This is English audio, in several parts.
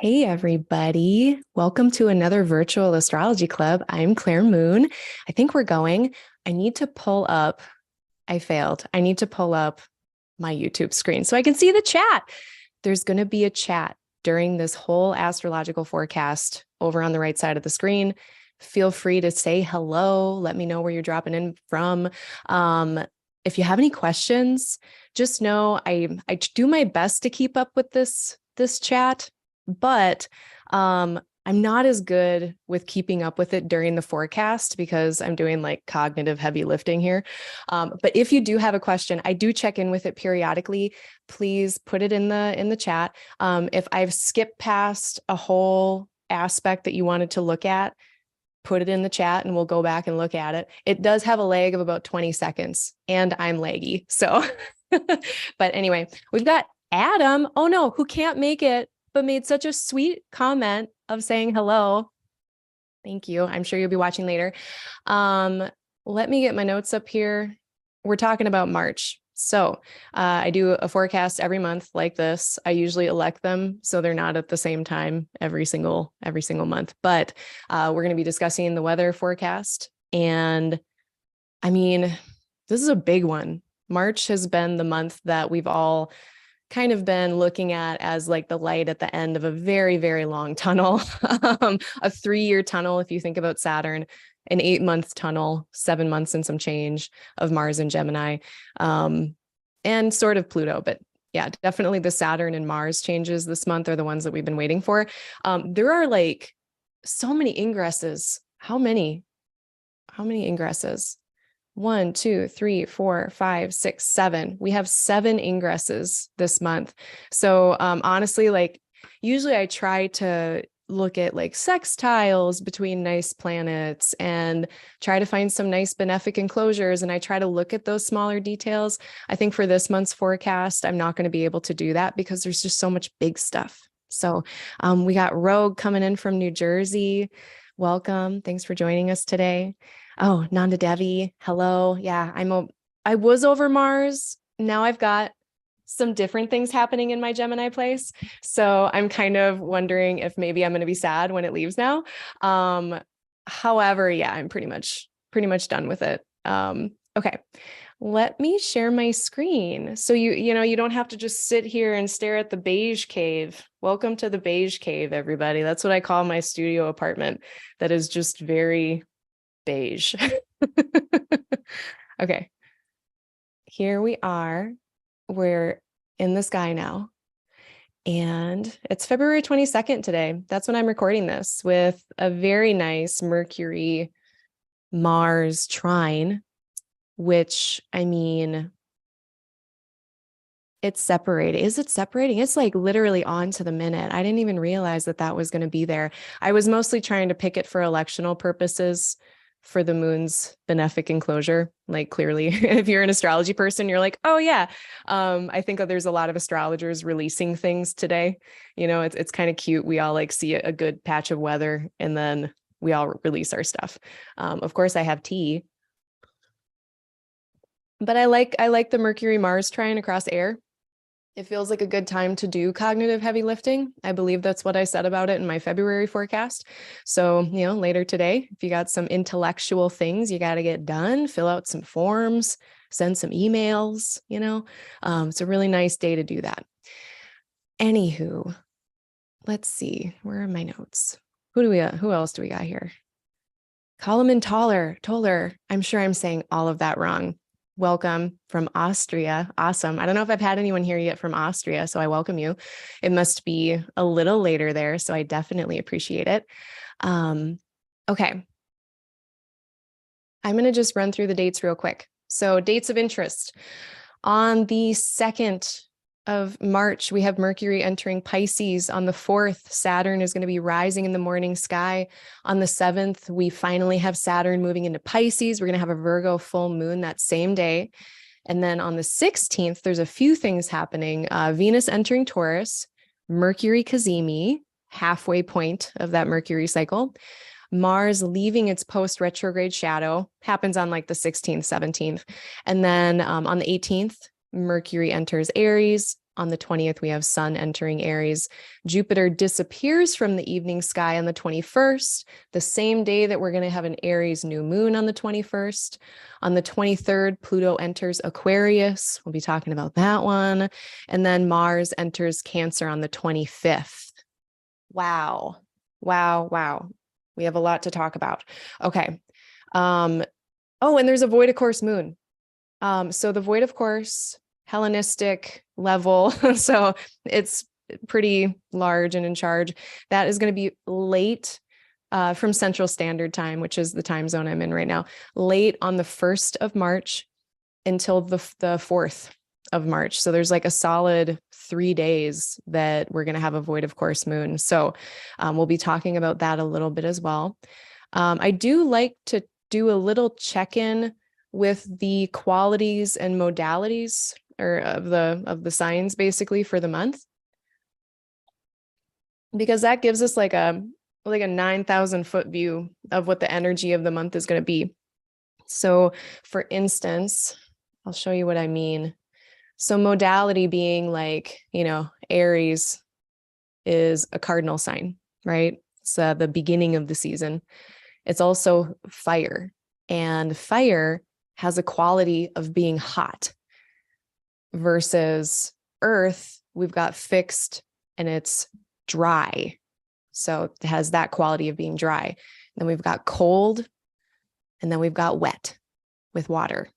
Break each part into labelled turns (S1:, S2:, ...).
S1: Hey, everybody. Welcome to another virtual astrology club. I'm Claire Moon. I think we're going. I need to pull up. I failed. I need to pull up my YouTube screen so I can see the chat. There's going to be a chat during this whole astrological forecast over on the right side of the screen. Feel free to say hello. Let me know where you're dropping in from. If you have any questions, just know I do my best to keep up with this chat, but I'm not as good with keeping up with it during the forecast because I'm doing like cognitive heavy lifting here. But if you do have a question, I do check in with it periodically. Please put it in the chat. If I've skipped past a whole aspect that you wanted to look at, put it in the chat and we'll go back and look at it. It does have a lag of about 20 seconds and I'm laggy. So, but anyway, we've got Adam. Oh no, who can't make it, but made such a sweet comment of saying hello. Thank you. I'm sure you'll be watching later. Let me get my notes up here. We're talking about March. So I do a forecast every month like this. I usually elect them so they're not at the same time every single month. But we're going to be discussing the weather forecast. And I mean, this is a big one. March has been the month that we've all kind of been looking at as like the light at the end of a very, very long tunnel, a 3-year tunnel. If you think about Saturn, an 8-month tunnel, 7 months and some change of Mars and Gemini, and sort of Pluto. But yeah, definitely the Saturn and Mars changes this month are the ones that we've been waiting for. There are like so many ingresses. How many ingresses? 1, 2, 3, 4, 5, 6, 7. We have 7 ingresses this month. So honestly, like usually I try to look at like sextiles between nice planets and try to find some nice benefic enclosures. And I try to look at those smaller details. I think for this month's forecast, I'm not going to be able to do that because there's just so much big stuff. So we got Rogue coming in from New Jersey. Welcome. Thanks for joining us today. Oh, Nanda Devi. Hello. Yeah, I was over Mars. Now I've got some different things happening in my Gemini place. So I'm kind of wondering if maybe I'm going to be sad when it leaves now. However, yeah, I'm pretty much done with it. Okay. Let me share my screen. So you don't have to just sit here and stare at the beige cave. Welcome to the beige cave, everybody. That's what I call my studio apartment. That is just very beige. Okay. Here we are. We're in the sky now. And it's February 22nd today. That's when I'm recording this with a very nice Mercury Mars trine, which I mean, it's separating. Is it separating? It's like literally on to the minute. I didn't even realize that was going to be there. I was mostly trying to pick it for electional purposes for the moon's benefic enclosure. Like clearly, if you're an astrology person, you're like, oh yeah. I think that there's a lot of astrologers releasing things today. It's kind of cute. We all like see a good patch of weather and then we all release our stuff. Of course I have tea, but I like the Mercury Mars trine across air. It feels like a good time to do cognitive heavy lifting. I believe that's what I said about it in my February forecast. So, later today, if you got some intellectual things you got to get done, fill out some forms, send some emails, it's a really nice day to do that. Anywho, let's see. Where are my notes? Who else do we got here? Koloman Toller. I'm sure I'm saying all of that wrong. Welcome from Austria. Awesome. I don't know if I've had anyone here yet from Austria, so I welcome you. It must be a little later there, so I definitely appreciate it. Okay. I'm going to just run through the dates real quick. So dates of interest. On the 2nd of March, we have Mercury entering Pisces. On the 4th, Saturn is going to be rising in the morning sky. On the 7th, we finally have Saturn moving into Pisces. We're going to have a Virgo full moon that same day. And then on the 16th, there's a few things happening. Venus entering Taurus, Mercury Cazimi, halfway point of that Mercury cycle. Mars leaving its post-retrograde shadow, happens on like the 16th, 17th. And then on the 18th, Mercury enters Aries. On the 20th, we have Sun entering Aries. Jupiter disappears from the evening sky on the 21st, the same day that we're going to have an Aries new moon on the 21st. On the 23rd, Pluto enters Aquarius. We'll be talking about that one. And then Mars enters Cancer on the 25th. Wow. Wow. Wow. We have a lot to talk about. Okay. Oh, and there's a void of course moon. So the void of course, Hellenistic level. So it's pretty large and in charge. That is going to be late from Central Standard Time, which is the time zone I'm in right now, late on the 1st of March until the 4th of March. So there's like a solid 3 days that we're going to have a void of course moon. So we'll be talking about that a little bit as well. I do like to do a little check-in with the qualities and modalities or of the signs basically for the month, because that gives us like a 9,000 foot view of what the energy of the month is going to be. So for instance, I'll show you what I mean. So modality being like, Aries is a cardinal sign, right? It's the beginning of the season. It's also fire, and fire has a quality of being hot versus earth. We've got fixed and it's dry. So it has that quality of being dry. Then we've got cold, and then we've got wet with water.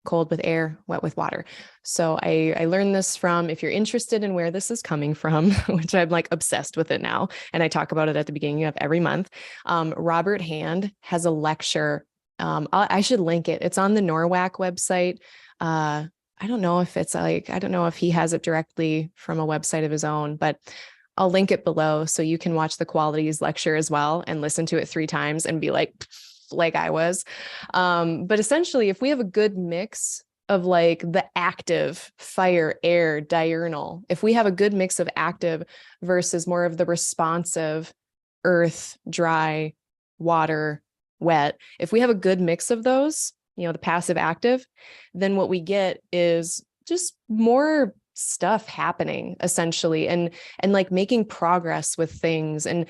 S1: Cold with air, wet with water. So I learned this from, if you're interested in where this is coming from, which I'm like obsessed with it now, and I talk about it at the beginning of every month. Robert Hand has a lecture. I should link it. It's on the NORWAC website. I don't know if he has it directly from a website of his own, but I'll link it below so you can watch the qualities lecture as well and listen to it 3 times and be like I was. But essentially, if we have a good mix of like the active fire, air, diurnal, if we have a good mix of active versus more of the responsive earth, dry, water, wet, if we have a good mix of those, the passive active, then what we get is just more stuff happening essentially, and like making progress with things. And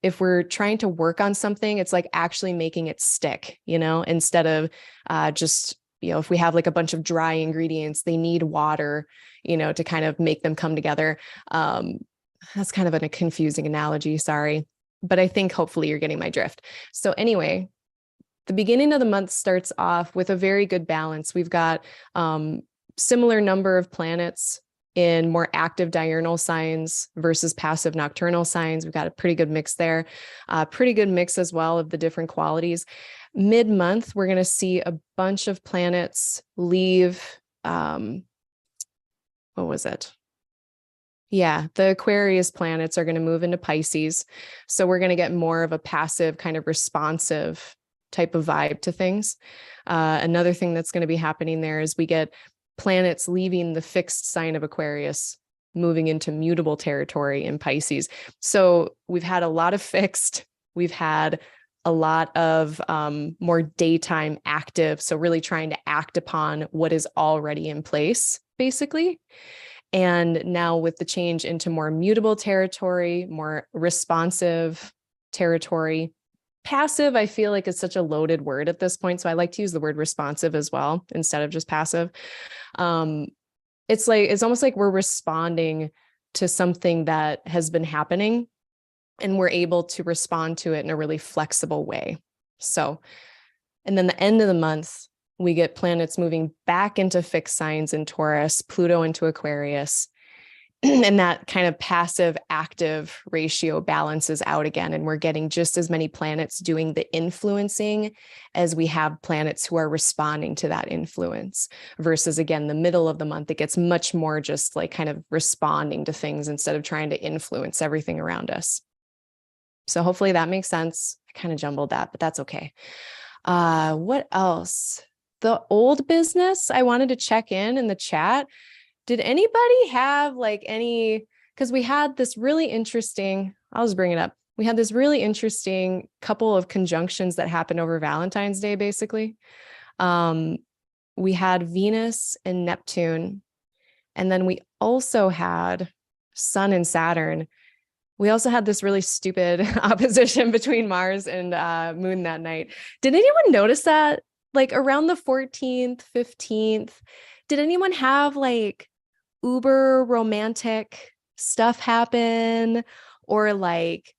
S1: if we're trying to work on something, it's like actually making it stick, instead of just, if we have like a bunch of dry ingredients, they need water, to kind of make them come together. That's kind of a confusing analogy, sorry, but I think hopefully you're getting my drift. So anyway, the beginning of the month starts off with a very good balance. We've got similar number of planets in more active diurnal signs versus passive nocturnal signs. We've got a pretty good mix there. Pretty good mix as well of the different qualities. Mid-month, we're going to see a bunch of planets leave. What was it? Yeah, the Aquarius planets are going to move into Pisces. So we're going to get more of a passive kind of responsive type of vibe to things. Another thing that's going to be happening there is we get planets leaving the fixed sign of Aquarius, moving into mutable territory in Pisces. So we've had a lot of fixed, we've had a lot of more daytime active. So really trying to act upon what is already in place, basically. And now with the change into more mutable territory, more responsive territory, passive, I feel like it's such a loaded word at this point. So I like to use the word responsive as well, instead of just passive. It's almost like we're responding to something that has been happening, and we're able to respond to it in a really flexible way. So, and then the end of the month, we get planets moving back into fixed signs in Taurus, Pluto into Aquarius. And that kind of passive active ratio balances out again. And we're getting just as many planets doing the influencing as we have planets who are responding to that influence, versus again, the middle of the month, it gets much more just like kind of responding to things instead of trying to influence everything around us. So hopefully that makes sense. I kind of jumbled that, but that's okay. What else? The old business, I wanted to check in the chat. Did anybody have like any, because we had this really interesting, I'll just bring it up. We had this really interesting couple of conjunctions that happened over Valentine's Day, basically. We had Venus and Neptune And then we also had Sun and Saturn. We also had this really stupid opposition between Mars and Moon that night. Did anyone notice that? Like around the 14th, 15th, did anyone have like uber romantic stuff happen? Or like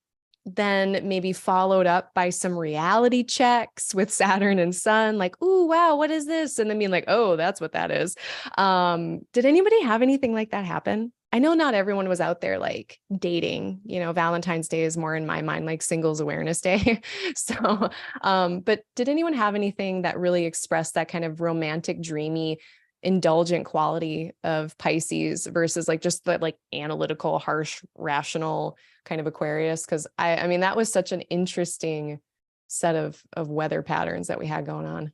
S1: then maybe followed up by some reality checks with Saturn and Sun, like, oh, wow, what is this? And then being like, oh, that's what that is. Did anybody have anything like that happen? I know not everyone was out there like dating, Valentine's Day is more in my mind, like Singles Awareness Day. So, but did anyone have anything that really expressed that kind of romantic, dreamy, indulgent quality of Pisces versus like just the like analytical, harsh, rational kind of Aquarius? Because I mean, that was such an interesting set of weather patterns that we had going on.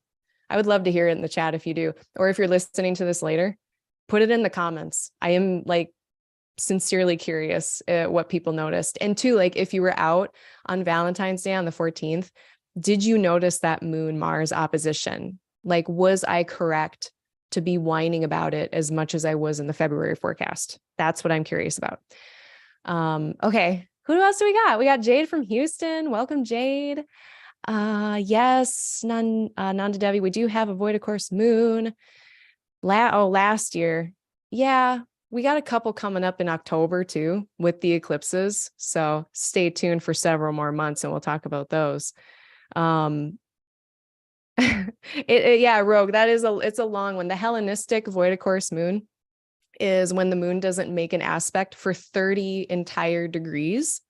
S1: I would love to hear it in the chat if you do, or if you're listening to this later, put it in the comments. I am like sincerely curious what people noticed. And two, like if you were out on Valentine's Day on the 14th, did you notice that Moon Mars opposition? Like, was I correct to be whining about it as much as I was in the February forecast? That's what I'm curious about. Okay. Who else do we got? We got Jade from Houston. Welcome, Jade. Yes, Nanda Devi. We do have a void of course Moon. Last year. Yeah, we got a couple coming up in October too with the eclipses. So stay tuned for several more months and we'll talk about those. Yeah, Rogue, it's a long one. The Hellenistic void of course Moon is when the moon doesn't make an aspect for 30 entire degrees,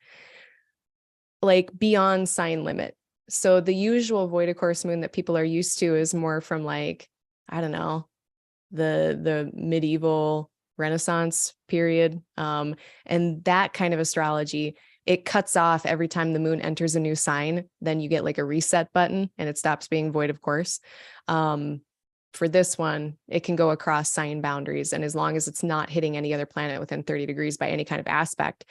S1: like beyond sign limit. So the usual void of course Moon that people are used to is more from like, I don't know, the medieval Renaissance period. And that kind of astrology, it cuts off every time the moon enters a new sign. Then you get like a reset button and it stops being void of course. For this one, it can go across sign boundaries. And as long as it's not hitting any other planet within 30 degrees by any kind of aspect,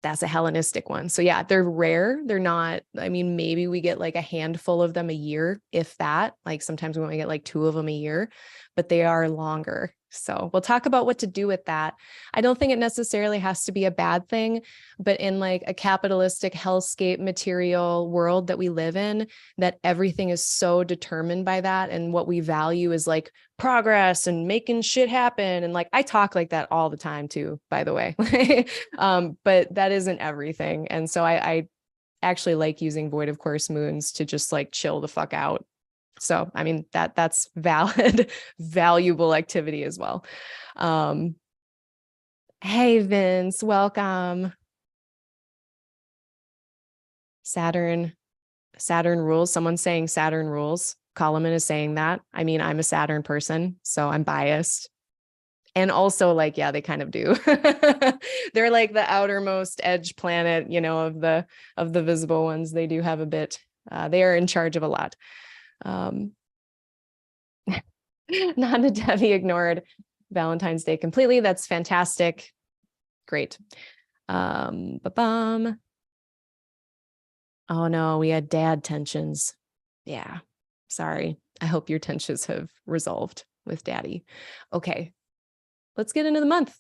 S1: that's a Hellenistic one. So yeah, they're rare. They're not, I mean, maybe we get like a handful of them a year, if that. Like sometimes we only get like 2 of them a year, but they are longer. So we'll talk about what to do with that. I don't think it necessarily has to be a bad thing, but in like a capitalistic hellscape material world that we live in, that everything is so determined by that. And what we value is like progress and making shit happen. And like, I talk like that all the time too, by the way. But that isn't everything. And so I actually like using void of course moons to just like chill the fuck out. So, I mean, that's valid, valuable activity as well. Hey, Vince, welcome. Saturn rules. Someone's saying Saturn rules. Coleman is saying that. I mean, I'm a Saturn person, so I'm biased. And also like, yeah, they kind of do. They're like the outermost edge planet, of the visible ones. They do have a bit, they are in charge of a lot. Nanda Devi ignored Valentine's Day completely. That's fantastic. Great. Oh no, we had dad tensions. Yeah. Sorry. I hope your tensions have resolved with daddy. Okay. Let's get into the month.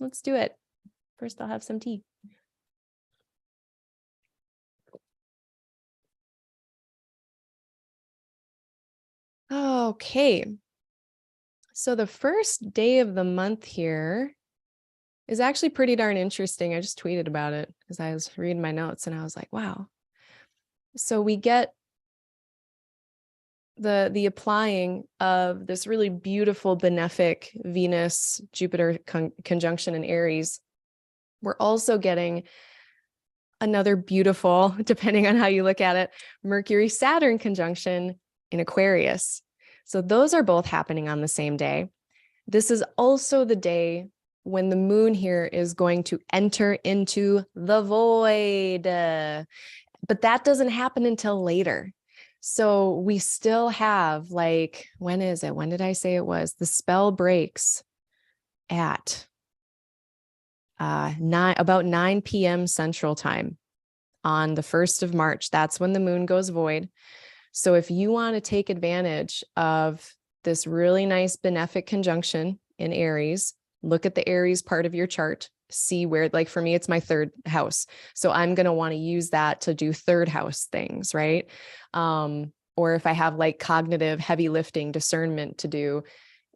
S1: Let's do it. First, I'll have some tea. Okay. So the first day of the month here is actually pretty darn interesting. I just tweeted about it because I was reading my notes and I was like, wow. So we get the applying of this really beautiful benefic Venus Jupiter conjunction in Aries. We're also getting another beautiful, depending on how you look at it, Mercury Saturn conjunction in Aquarius. So those are both happening on the same day. This is also the day when the moon here is going to enter into the void. But that doesn't happen until later. So we still have like, when is it? When did I say it was? The spell breaks at about 9 p.m. Central Time on the 1st of March. That's when the moon goes void. So if you want to take advantage of this really nice benefic conjunction in Aries, look at the Aries part of your chart, see where, like for me, it's my third house. So I'm going to want to use that to do third house things, right? Or if I have like cognitive heavy lifting discernment to do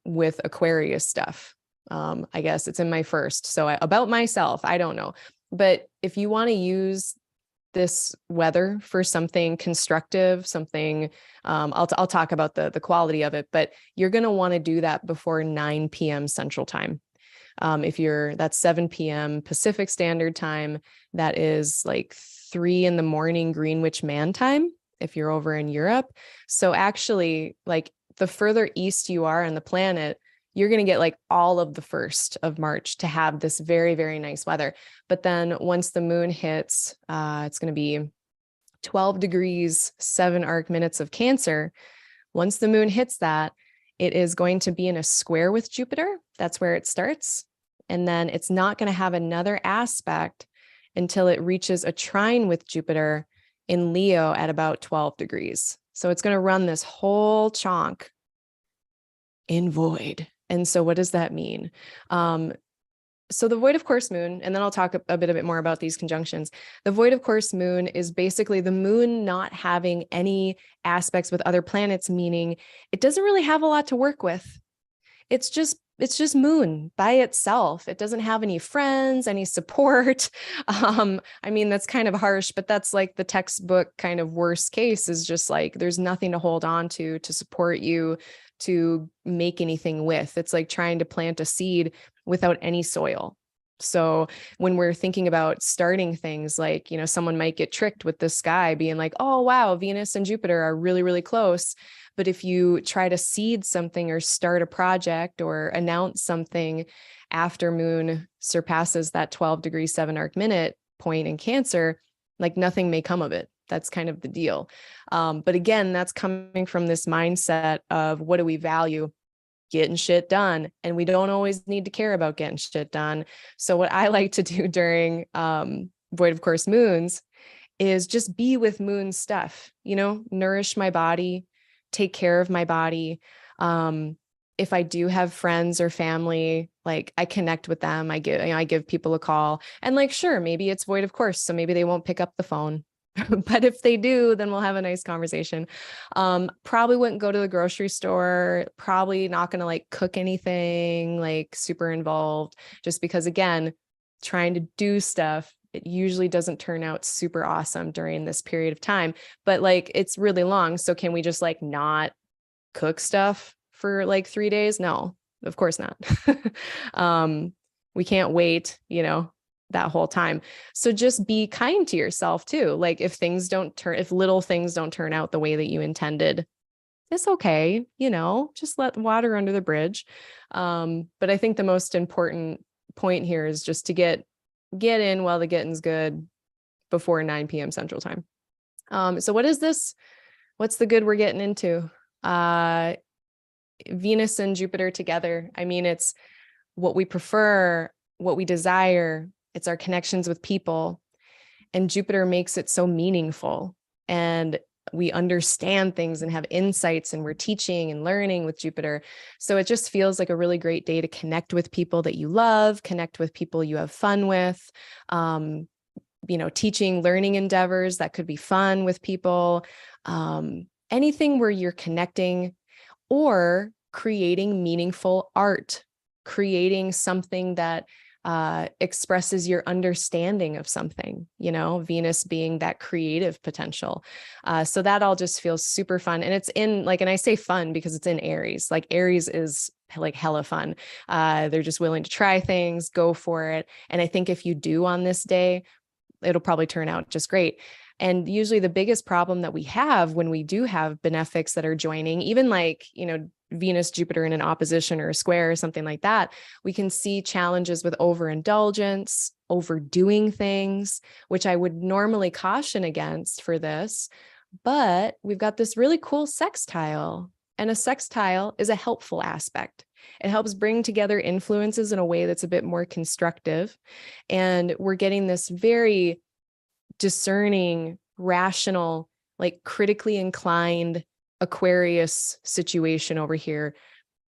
S1: with Aquarius stuff, I guess it's in my first. So about myself, I don't know. But if you want to use this weather for something constructive, something, I'll talk about the quality of it, but you're going to want to do that before 9 p.m. Central Time. That's 7 p.m. Pacific Standard Time. That is like 3 a.m. Greenwich Man Time if you're over in Europe. So actually, like the further east you are on the planet, you're going to get like all of the 1st of March to have this very, very nice weather. But then once the moon hits, it's going to be 12 degrees, 7 arc minutes of Cancer. Once the moon hits that, it is going to be in a square with Jupiter. That's where it starts. And then it's not going to have another aspect until it reaches a trine with Jupiter in Leo at about 12 degrees. So it's going to run this whole chunk in void. And so what does that mean? So the void of course moon, and then I'll talk a bit more about these conjunctions. The void of course moon is basically the moon not having any aspects with other planets, meaning it doesn't really have a lot to work with. It's just moon by itself. It doesn't have any friends, any support. I mean, that's kind of harsh, but that's like the textbook kind of worst case, is just like there's nothing to hold on to support you, to make anything with. It's like trying to plant a seed without any soil. So when we're thinking about starting things, like, someone might get tricked with the sky being like, oh, wow, Venus and Jupiter are really, really close. But if you try to seed something or start a project or announce something after moon surpasses that 12 degrees 7 arc minute point in Cancer, like nothing may come of it. That's kind of the deal. But again, that's coming from this mindset of what do we value? Getting shit done. And we don't always need to care about getting shit done. So what I like to do during void of course moons is just be with moon stuff, nourish my body, take care of my body. If I do have friends or family, like I connect with them, I give people a call, and like, sure, maybe it's void of course, so maybe they won't pick up the phone. But if they do, then we'll have a nice conversation. Probably wouldn't go to the grocery store, probably not going to like cook anything like super involved, just because again, trying to do stuff, it usually doesn't turn out super awesome during this period of time, but like it's really long. So can we just like not cook stuff for like 3 days? No, of course not. We can't wait, that whole time. So just be kind to yourself too. Like if little things don't turn out the way that you intended, it's okay. Just let water under the bridge. But I think the most important point here is just to get in while the getting's good before 9 p.m. Central Time. So what is this? What's the good we're getting into? Venus and Jupiter together. I mean, it's what we prefer, what we desire. It's our connections with people, and Jupiter makes it so meaningful, and we understand things and have insights, and we're teaching and learning with Jupiter. So it just feels like a really great day to connect with people that you love, connect with people you have fun with, teaching, learning endeavors that could be fun with people, anything where you're connecting or creating meaningful art, creating something that expresses your understanding of something, Venus being that creative potential. So that all just feels super fun. And it's in and I say fun because it's in Aries. Like Aries is like hella fun. They're just willing to try things, go for it. And I think if you do on this day, it'll probably turn out just great. And usually the biggest problem that we have when we do have benefics that are joining, even like, Venus, Jupiter in an opposition or a square or something like that, we can see challenges with overindulgence, overdoing things, which I would normally caution against for this. But we've got this really cool sextile, and a sextile is a helpful aspect. It helps bring together influences in a way that's a bit more constructive. And we're getting this very discerning, rational, like critically inclined Aquarius situation over here.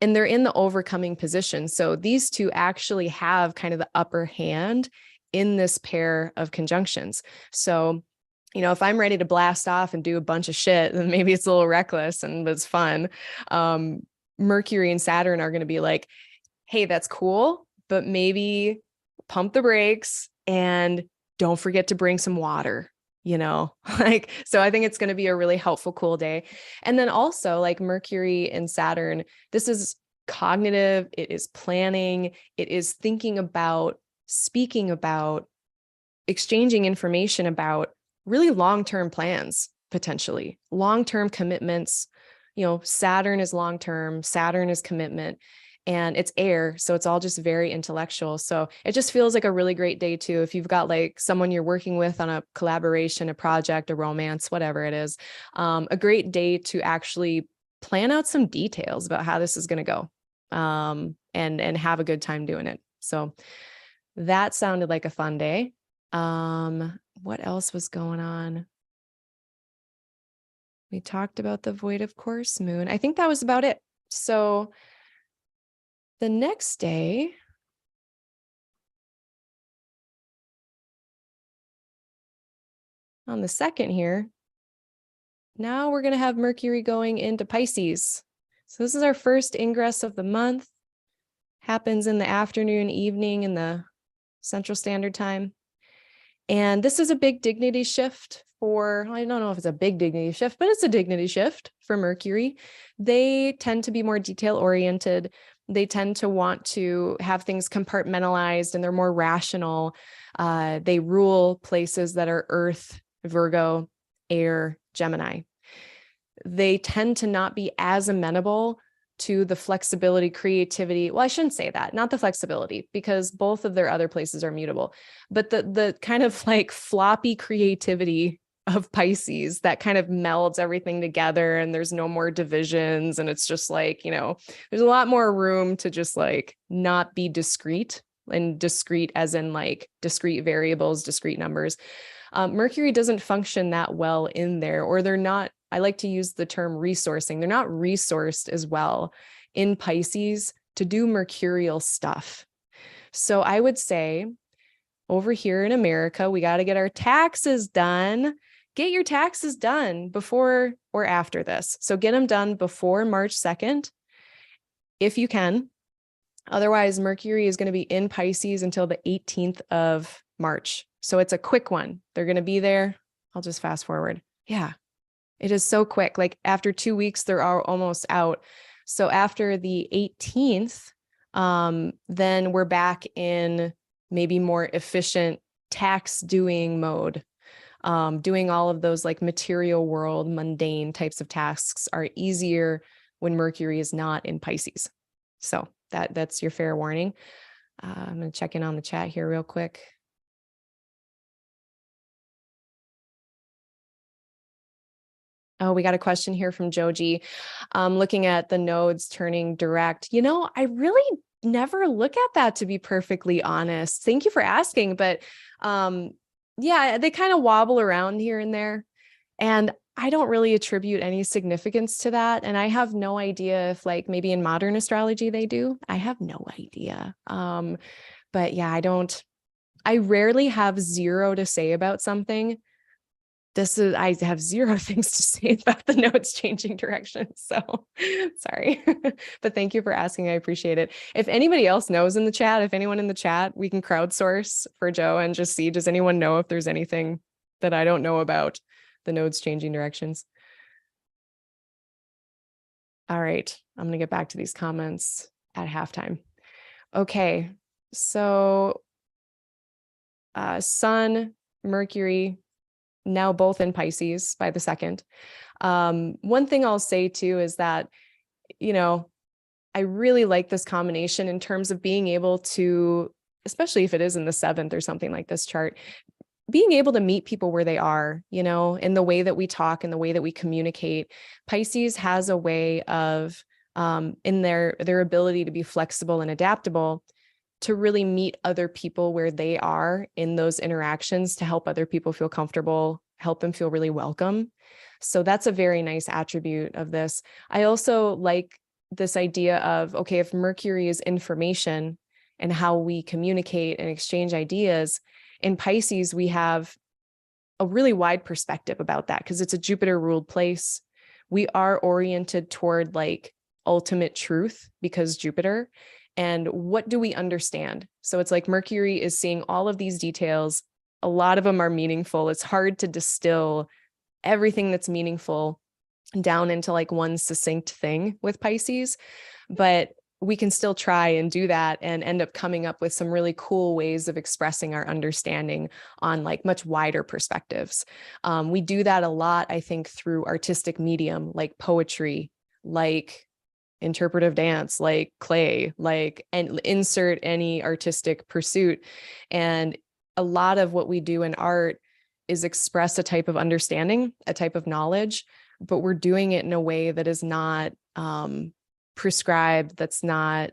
S1: and they're in the overcoming position. So these two actually have kind of the upper hand in this pair of conjunctions. So, if I'm ready to blast off and do a bunch of shit, then maybe it's a little reckless and it's fun. Mercury and Saturn are going to be like, hey, that's cool, but maybe pump the brakes and don't forget to bring some water, like, so I think it's going to be a really helpful, cool day. And then also like Mercury and Saturn, this is cognitive, it is planning, it is thinking about, speaking about, exchanging information about really long-term plans, potentially long-term commitments. Saturn is long-term, Saturn is commitment, and it's air. So it's all just very intellectual. So it just feels like a really great day too. If you've got like someone you're working with on a collaboration, a project, a romance, whatever it is, a great day to actually plan out some details about how this is going to go, and have a good time doing it. So that sounded like a fun day. What else was going on? We talked about the void, of course, moon. I think that was about it. So the next day, on the 2nd here, now we're going to have Mercury going into Pisces. So this is our first ingress of the month. Happens in the afternoon, evening in the Central Standard Time. And this is a big dignity shift for, I don't know if it's a big dignity shift, but it's a dignity shift for Mercury. They tend to be more detail oriented. They tend to want to have things compartmentalized, and they're more rational. They rule places that are Earth, Virgo, Air, Gemini. They tend to not be as amenable to the flexibility, creativity. Well, I shouldn't say that, not the flexibility, because both of their other places are mutable, but the kind of like floppy creativity of Pisces that kind of melds everything together, and there's no more divisions. And it's just like, there's a lot more room to just like not be discrete, and discrete as in like discrete variables, discrete numbers. Mercury doesn't function that well in there, or they're not, I like to use the term resourcing. They're not resourced as well in Pisces to do mercurial stuff. So I would say over here in America, we got to get our taxes done. Get your taxes done before or after this. So get them done before March 2nd, if you can. Otherwise, Mercury is going to be in Pisces until the 18th of March. So it's a quick one. They're going to be there. I'll just fast forward. Yeah. It is so quick. Like after 2 weeks, they're almost out. So after the 18th, then we're back in maybe more efficient tax doing mode. Doing all of those like material world, mundane types of tasks are easier when Mercury is not in Pisces. So that's your fair warning. I'm going to check in on the chat here real quick. Oh, we got a question here from Joji. Looking at the nodes turning direct. I really never look at that, to be perfectly honest. Thank you for asking. But yeah, they kind of wobble around here and there. And I don't really attribute any significance to that. And I have no idea if like maybe in modern astrology they do. I have no idea. But yeah, I rarely have zero to say about something. I have zero things to say about the nodes changing direction. So sorry, but thank you for asking. I appreciate it. If anybody else knows in the chat, if anyone in the chat, we can crowdsource for Joe and just see, does anyone know if there's anything that I don't know about the nodes changing directions? All right. I'm going to get back to these comments at halftime. Okay. So, Sun, Mercury, now both in Pisces by the 2nd. One thing I'll say too is that, I really like this combination in terms of being able to, especially if it is in the 7th or something like this chart, being able to meet people where they are, in the way that we talk, in the way that we communicate. Pisces has a way of, in their ability to be flexible and adaptable, to really meet other people where they are in those interactions, to help other people feel comfortable, help them feel really welcome. So that's a very nice attribute of this. I also like this idea of, okay, if Mercury is information and how we communicate and exchange ideas, in Pisces, we have a really wide perspective about that because it's a Jupiter ruled place. We are oriented toward like ultimate truth because Jupiter. And what do we understand? So it's like Mercury is seeing all of these details. A lot of them are meaningful. It's hard to distill everything that's meaningful down into like one succinct thing with Pisces, but we can still try and do that and end up coming up with some really cool ways of expressing our understanding on like much wider perspectives. We do that a lot, I think, through artistic medium, like poetry, like interpretive dance, like clay, like, and insert any artistic pursuit. And a lot of what we do in art is express a type of understanding, a type of knowledge, but we're doing it in a way that is not prescribed, that's not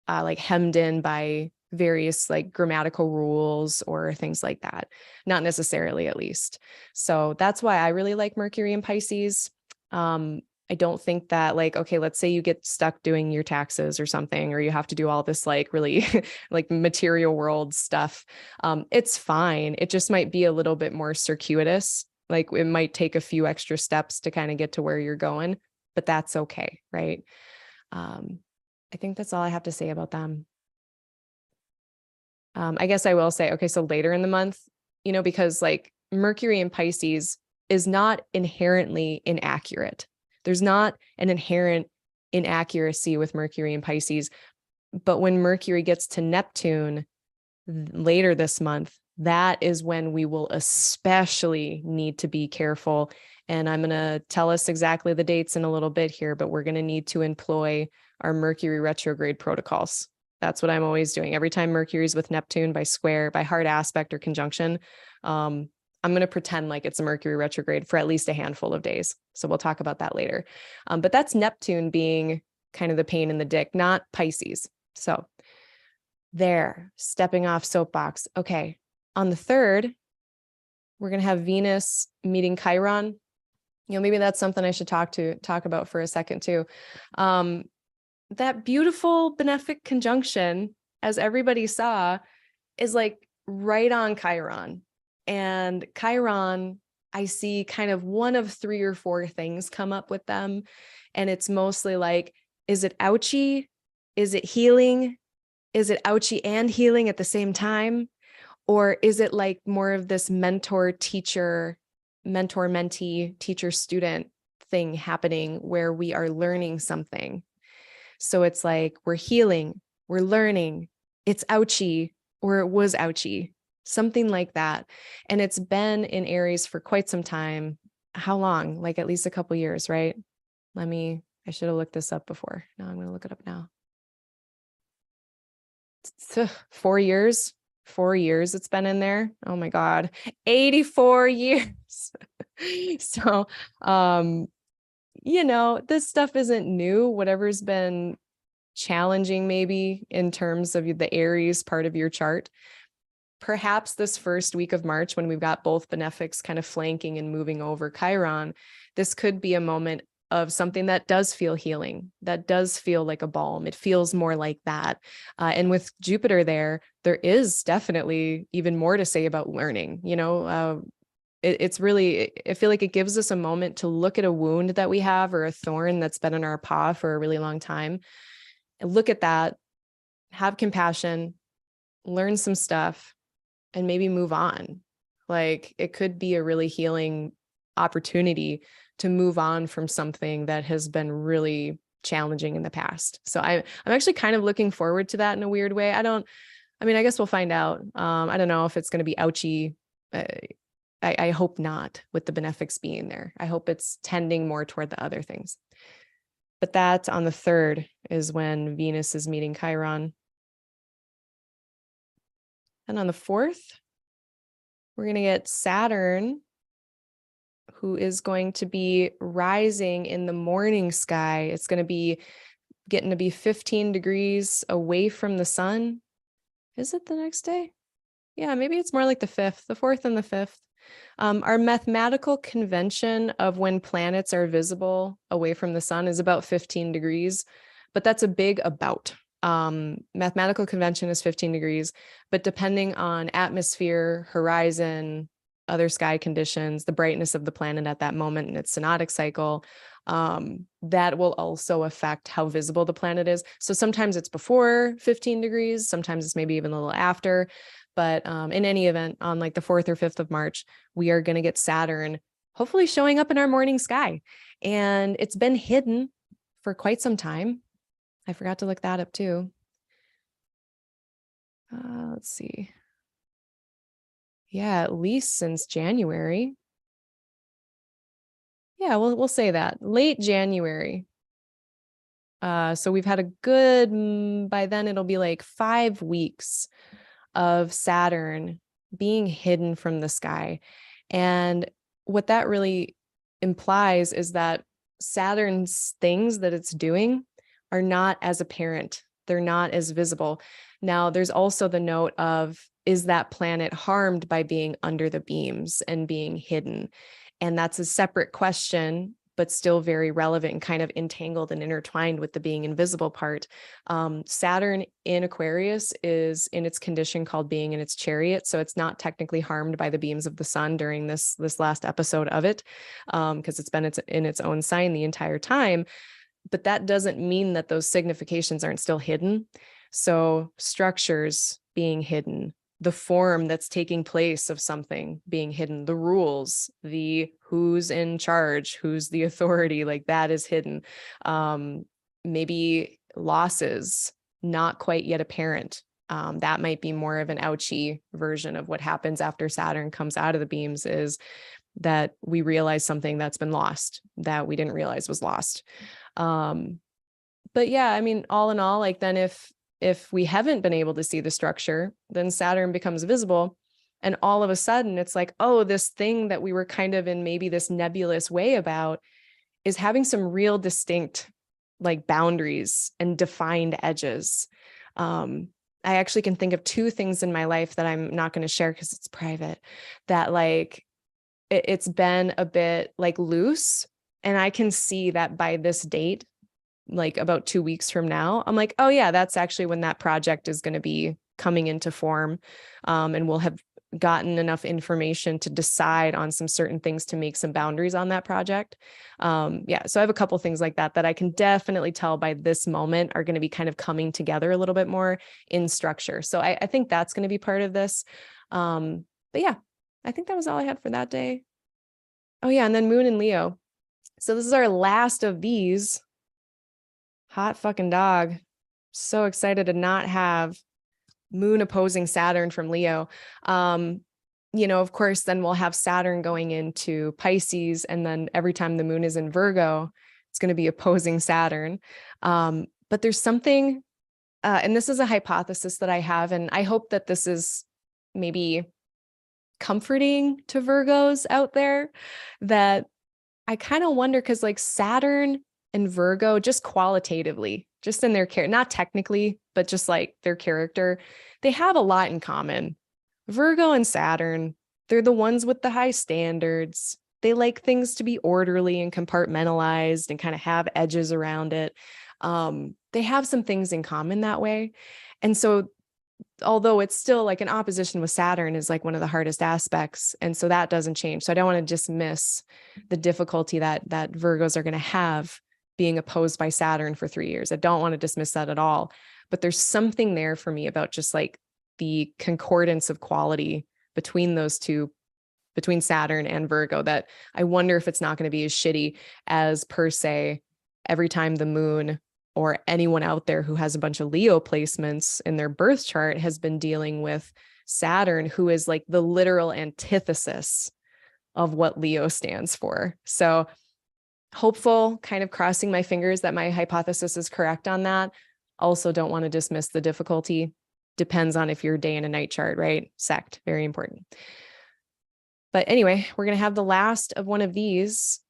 S1: like hemmed in by various like grammatical rules or things like that. Not necessarily, at least. So that's why I really like Mercury in Pisces. I don't think that like, okay, let's say you get stuck doing your taxes or something, or you have to do all this like really like material world stuff. It's fine. It just might be a little bit more circuitous. Like it might take a few extra steps to kind of get to where you're going, but that's okay. Right. I think that's all I have to say about them. I guess I will say, okay, so later in the month, you know, because like Mercury in Pisces is not inherently inaccurate. There's not an inherent inaccuracy with Mercury in Pisces, but when Mercury gets to Neptune later this month, that is when we will especially need to be careful. And I'm going to tell us exactly the dates in a little bit here, but we're going to need to employ our Mercury retrograde protocols. That's what I'm always doing. Every time Mercury's with Neptune by square, by hard aspect or conjunction, I'm going to pretend like it's a Mercury retrograde for at least a handful of days. So we'll talk about that later. But that's Neptune being kind of the pain in the dick, not Pisces. So there, stepping off soapbox. Okay. On the 3rd, we're going to have Venus meeting Chiron. You know, maybe that's something I should talk about for a second too. That beautiful benefic conjunction, as everybody saw, is like right on Chiron. And Chiron, I see kind of one of 3 or 4 things come up with them. And it's mostly like, is it ouchy? Is it healing? Is it ouchy and healing at the same time? Or is it like more of this mentor-mentee, teacher-student thing happening where we are learning something? So it's like we're healing, we're learning, it's ouchy, or it was ouchy, something like that. And it's been in Aries for quite some time. How long? Like at least a couple years, right? I should have looked this up before. Now I'm going to look it up now. 4 years. 4 years it's been in there. Oh my God. 84 years. So, you know, this stuff isn't new. Whatever's been challenging maybe in terms of the Aries part of your chart. Perhaps this first week of March, when we've got both benefics kind of flanking and moving over Chiron, this could be a moment of something that does feel healing, that does feel like a balm. It feels more like that. And with Jupiter there is definitely even more to say about learning. You know, it's really, I feel like it gives us a moment to look at a wound that we have or a thorn that's been in our paw for a really long time. And look at that, have compassion, learn some stuff, and maybe move on. Like it could be a really healing opportunity to move on from something that has been really challenging in the past. So I'm actually kind of looking forward to that in a weird way. I guess we'll find out. I don't know if it's going to be ouchy. I hope not, with the benefics being there. I hope it's tending more toward the other things. But that on the 3rd is when Venus is meeting Chiron. And on the 4th, we're going to get Saturn, who is going to be rising in the morning sky. It's going to be getting to be 15 degrees away from the sun. Is it the next day? Yeah, maybe it's more like the 5th, the 4th and the 5th. Our mathematical convention of when planets are visible away from the sun is about 15 degrees. but that's a big about. Mathematical convention is 15 degrees, but depending on atmosphere, horizon, other sky conditions, the brightness of the planet at that moment in its synodic cycle, that will also affect how visible the planet is. So sometimes it's before 15 degrees, sometimes it's maybe even a little after. But in any event, on like the 4th or 5th of March, we are going to get Saturn hopefully showing up in our morning sky. And it's been hidden for quite some time. I forgot to look that up too. Let's see. Yeah, at least since January. Yeah, we'll say that. Late January. So we've had a good, by then it'll be like 5 weeks of Saturn being hidden from the sky. And what that really implies is that Saturn's things that it's doing are not as apparent. They're not as visible. Now, there's also the note of, is that planet harmed by being under the beams and being hidden? And that's a separate question, but still very relevant and kind of entangled and intertwined with the being invisible part. Saturn in Aquarius is in its condition called being in its chariot. So it's not technically harmed by the beams of the sun during this last episode of it, because it's been in its own sign the entire time. But that doesn't mean that those significations aren't still hidden. So structures being hidden, the form that's taking place of something being hidden, the rules, the who's in charge, who's the authority, like that is hidden. Maybe losses, not quite yet apparent. That might be more of an ouchy version of what happens after Saturn comes out of the beams, is that we realize something that's been lost that we didn't realize was lost. But yeah, I mean, all in all, like then if we haven't been able to see the structure, then Saturn becomes visible. And all of a sudden it's like, oh, this thing that we were kind of in maybe this nebulous way about is having some real distinct like boundaries and defined edges. I actually can think of 2 things in my life that I'm not going to share because it's private, that like it's been a bit like loose. And I can see that by this date, like about 2 weeks from now, I'm like, oh yeah, that's actually when that project is going to be coming into form. And we'll have gotten enough information to decide on some certain things to make some boundaries on that project. Yeah. So I have a couple things like that I can definitely tell by this moment are going to be kind of coming together a little bit more in structure. So I think that's going to be part of this. But yeah, I think that was all I had for that day. Oh yeah. And then Moon and Leo. So this is our last of these. Hot fucking dog. So excited to not have Moon opposing Saturn from Leo. Of course, then we'll have Saturn going into Pisces. And then every time the Moon is in Virgo, it's going to be opposing Saturn. But there's something, and this is a hypothesis that I have, and I hope that this is maybe comforting to Virgos out there, that I kind of wonder, because like Saturn and Virgo, just qualitatively, just in their character, not technically, but just like their character, they have a lot in common. Virgo and Saturn, they're the ones with the high standards. They like things to be orderly and compartmentalized and kind of have edges around it. They have some things in common that way. And so although it's still like an opposition with Saturn is like one of the hardest aspects. And so that doesn't change. So I don't want to dismiss the difficulty that Virgos are going to have being opposed by Saturn for 3 years. I don't want to dismiss that at all. But there's something there for me about just like the concordance of quality between those two, between Saturn and Virgo, that I wonder if it's not going to be as shitty as, per se, every time the Moon or anyone out there who has a bunch of Leo placements in their birth chart has been dealing with Saturn, who is like the literal antithesis of what Leo stands for. So hopeful, kind of crossing my fingers that my hypothesis is correct on that. Also don't want to dismiss the difficulty. Depends on if you're day and a night chart, right? Sect, very important. But anyway, we're going to have the last of one of these,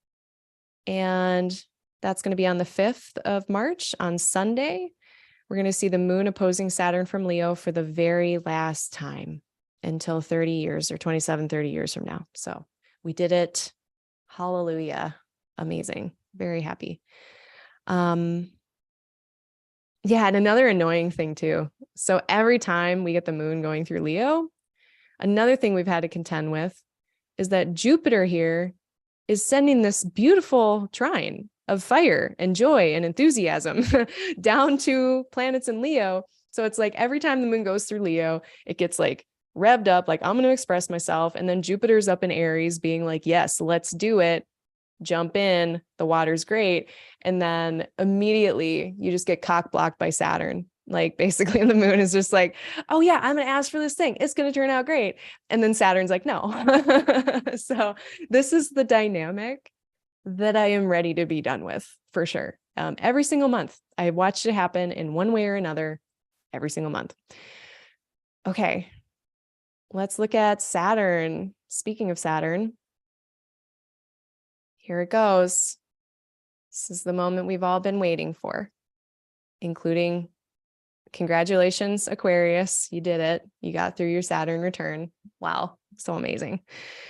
S1: and that's going to be on the 5th of March on Sunday. We're going to see the Moon opposing Saturn from Leo for the very last time until 30 years or 27, 30 years from now. So we did it. Hallelujah. Amazing. Very happy. Yeah, and another annoying thing too. So every time we get the moon going through Leo, another thing we've had to contend with is that Jupiter here is sending this beautiful trine of fire and joy and enthusiasm down to planets in Leo. So it's like every time the moon goes through Leo, it gets like revved up, like I'm going to express myself. And then Jupiter's up in Aries being like, yes, let's do it. Jump in, the water's great. And then immediately you just get cock blocked by Saturn. Like basically the moon is just like, oh yeah, I'm going to ask for this thing. It's going to turn out great. And then Saturn's like, no. So this is the dynamic that I am ready to be done with for sure. Every single month, I watched it happen in one way or another every single month. Okay, let's look at Saturn. Speaking of Saturn, here it goes. This is the moment we've all been waiting for, including congratulations, Aquarius. You did it. You got through your Saturn return. Wow, so amazing.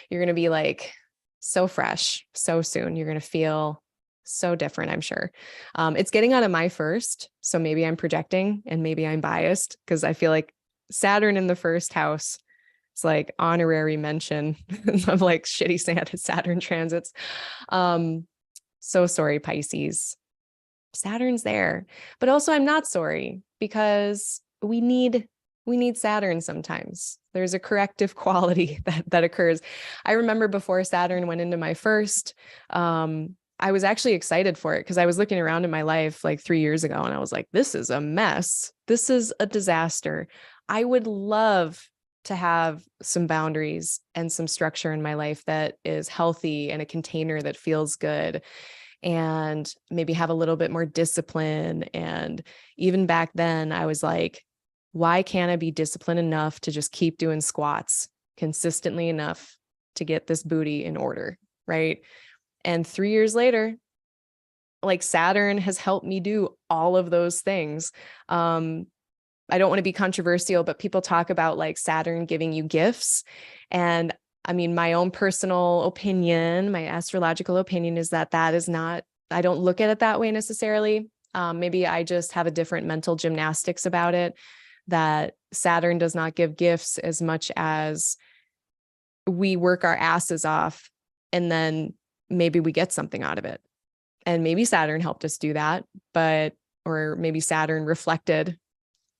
S1: You're going to be like so fresh so soon. You're going to feel so different, I'm sure. It's getting out of my first, so maybe I'm projecting and maybe I'm biased because I feel like Saturn in the first house, it's like honorary mention of like shitty Saturn transits. So sorry, Pisces. Saturn's there, but also I'm not sorry because we need Saturn sometimes. There's a corrective quality that occurs. I remember before Saturn went into my first, I was actually excited for it because I was looking around in my life like 3 years ago and I was like, this is a mess. This is a disaster. I would love to have some boundaries and some structure in my life that is healthy and a container that feels good, and maybe have a little bit more discipline. And even back then I was like, why can't I be disciplined enough to just keep doing squats consistently enough to get this booty in order, right? And 3 years later, like Saturn has helped me do all of those things. I don't want to be controversial, but people talk about like Saturn giving you gifts. And I mean, my own personal opinion, my astrological opinion is that is not, I don't look at it that way necessarily. Maybe I just have a different mental gymnastics about it, that Saturn does not give gifts as much as we work our asses off and then maybe we get something out of it. And maybe Saturn helped us do that, or maybe Saturn reflected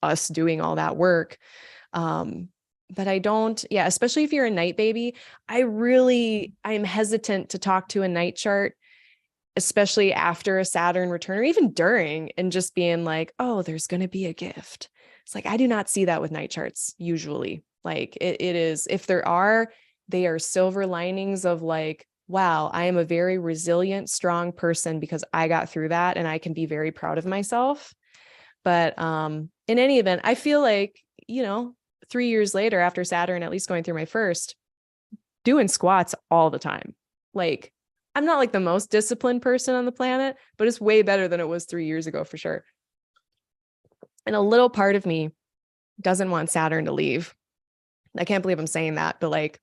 S1: us doing all that work. But I don't, yeah, especially if you're a night baby, I'm hesitant to talk to a night chart, especially after a Saturn return or even during, and just being like, oh, there's going to be a gift. It's like, I do not see that with night charts usually. Like it is, if there are, they are silver linings of like, wow, I am a very resilient, strong person because I got through that and I can be very proud of myself. But in any event, I feel like, 3 years later after Saturn, at least going through my first, doing squats all the time. Like, I'm not like the most disciplined person on the planet, but it's way better than it was 3 years ago for sure. And a little part of me doesn't want Saturn to leave. I can't believe I'm saying that, but like,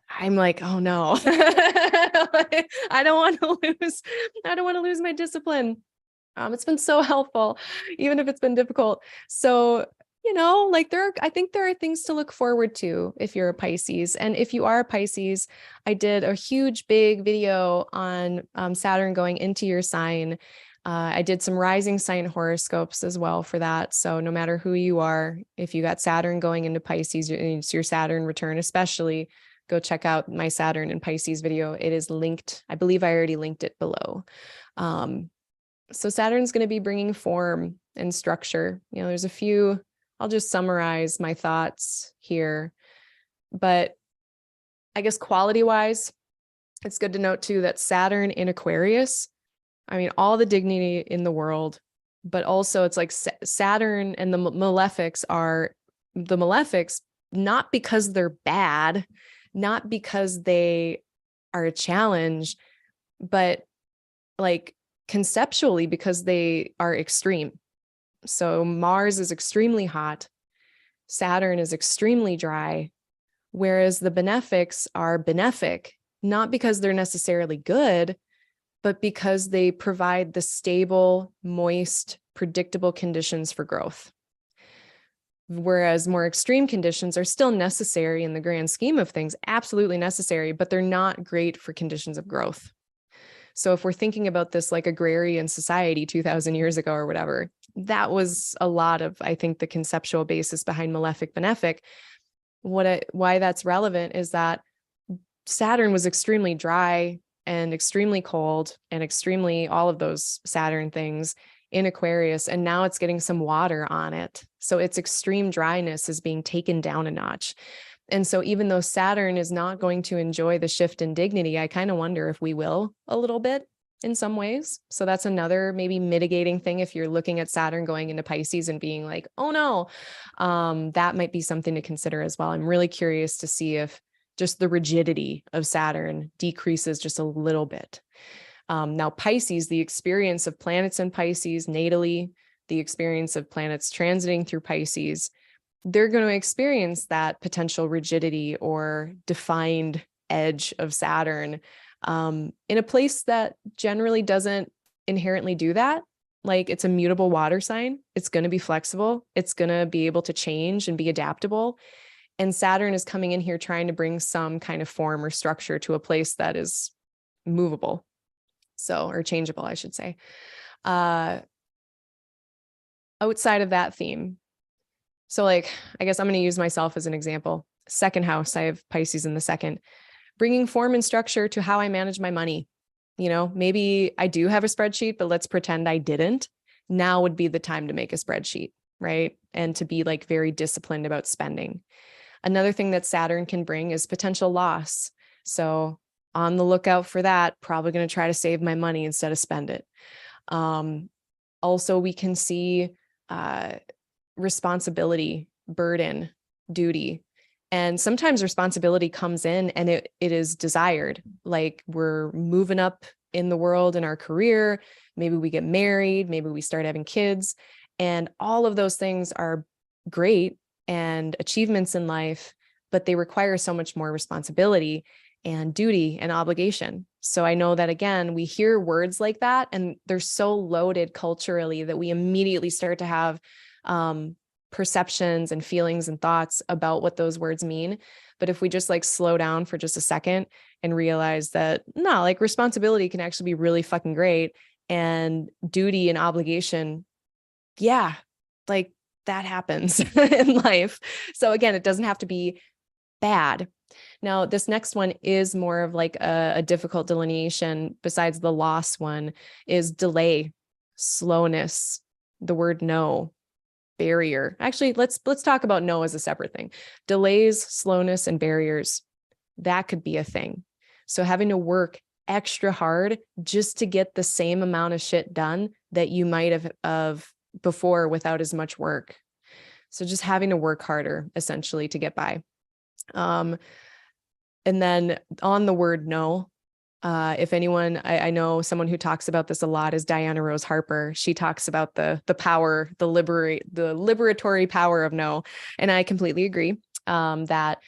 S1: I'm like, oh no, I don't want to lose my discipline. It's been so helpful, even if it's been difficult. So, like I think there are things to look forward to if you're a Pisces. And if you are a Pisces, I did a huge, big video on Saturn going into your sign. I did some rising sign horoscopes as well for that. So no matter who you are, if you got Saturn going into Pisces, it's your Saturn return, especially, go check out my Saturn and Pisces video. It is linked. I believe I already linked it below. So Saturn's going to be bringing form and structure. There's a few, I'll just summarize my thoughts here. But I guess quality-wise, it's good to note too that Saturn in Aquarius, I mean, all the dignity in the world, but also it's like Saturn and the malefics are the malefics, not because they're bad, not because they are a challenge, but like conceptually because they are extreme. So Mars is extremely hot, Saturn is extremely dry, whereas the benefics are benefic, not because they're necessarily good, but because they provide the stable, moist predictable conditions for growth. Whereas more extreme conditions are still necessary in the grand scheme of things, absolutely necessary, but they're not great for conditions of growth. So if we're thinking about this like agrarian society 2000 years ago or whatever, that was a lot of, I think, the conceptual basis behind malefic benefic. Why that's relevant is that Saturn was extremely dry and extremely cold and extremely all of those Saturn things in Aquarius, and now it's getting some water on it. So its extreme dryness is being taken down a notch. And so even though Saturn is not going to enjoy the shift in dignity, I kind of wonder if we will a little bit in some ways. So that's another maybe mitigating thing if you're looking at Saturn going into Pisces and being like, oh no, that might be something to consider as well. I'm really curious to see if just the rigidity of Saturn decreases just a little bit. Now, Pisces, the experience of planets in Pisces natally, the experience of planets transiting through Pisces, they're going to experience that potential rigidity or defined edge of Saturn in a place that generally doesn't inherently do that. Like it's a mutable water sign. It's going to be flexible. It's going to be able to change and be adaptable. And Saturn is coming in here trying to bring some kind of form or structure to a place that is movable. So, or changeable, I should say. Outside of that theme. So like, I guess I'm going to use myself as an example. Second house, I have Pisces in the second, bringing form and structure to how I manage my money. You know, maybe I do have a spreadsheet, but let's pretend I didn't. Now would be the time to make a spreadsheet, right? And to be like very disciplined about spending. Another thing that Saturn can bring is potential loss. So on the lookout for that, probably going to try to save my money instead of spend it. Also, we can see responsibility, burden, duty. And sometimes responsibility comes in and it is desired. Like we're moving up in the world in our career. Maybe we get married, maybe we start having kids. And all of those things are great and achievements in life, but they require so much more responsibility and duty and obligation. So I know that, again, we hear words like that and they're so loaded culturally that we immediately start to have perceptions and feelings and thoughts about what those words mean. But if we just like slow down for just a second and realize that no, like responsibility can actually be really fucking great, and duty and obligation, yeah, like that happens in life. So again, it doesn't have to be bad. Now, this next one is more of like a difficult delineation besides the loss one, is delay, slowness, the word no, barrier. Actually, let's talk about no as a separate thing. Delays, slowness, and barriers, that could be a thing. So having to work extra hard just to get the same amount of shit done that you might have before without as much work. So just having to work harder essentially to get by. And then on the word no, if anyone, I know someone who talks about this a lot is Diana Rose Harper. She talks about the power, the liberatory power of no. And I completely agree that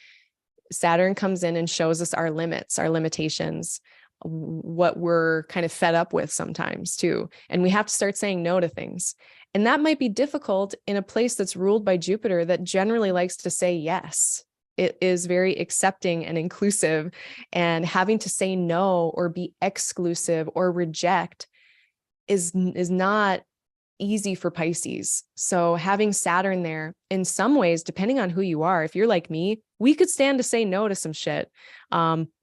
S1: Saturn comes in and shows us our limits, our limitations, what we're kind of fed up with sometimes too. And we have to start saying no to things. And that might be difficult in a place that's ruled by Jupiter that generally likes to say yes. It is very accepting and inclusive, and having to say no or be exclusive or reject is not easy for Pisces. So having Saturn there, in some ways, depending on who you are, if you're like me, we could stand to say no to some shit.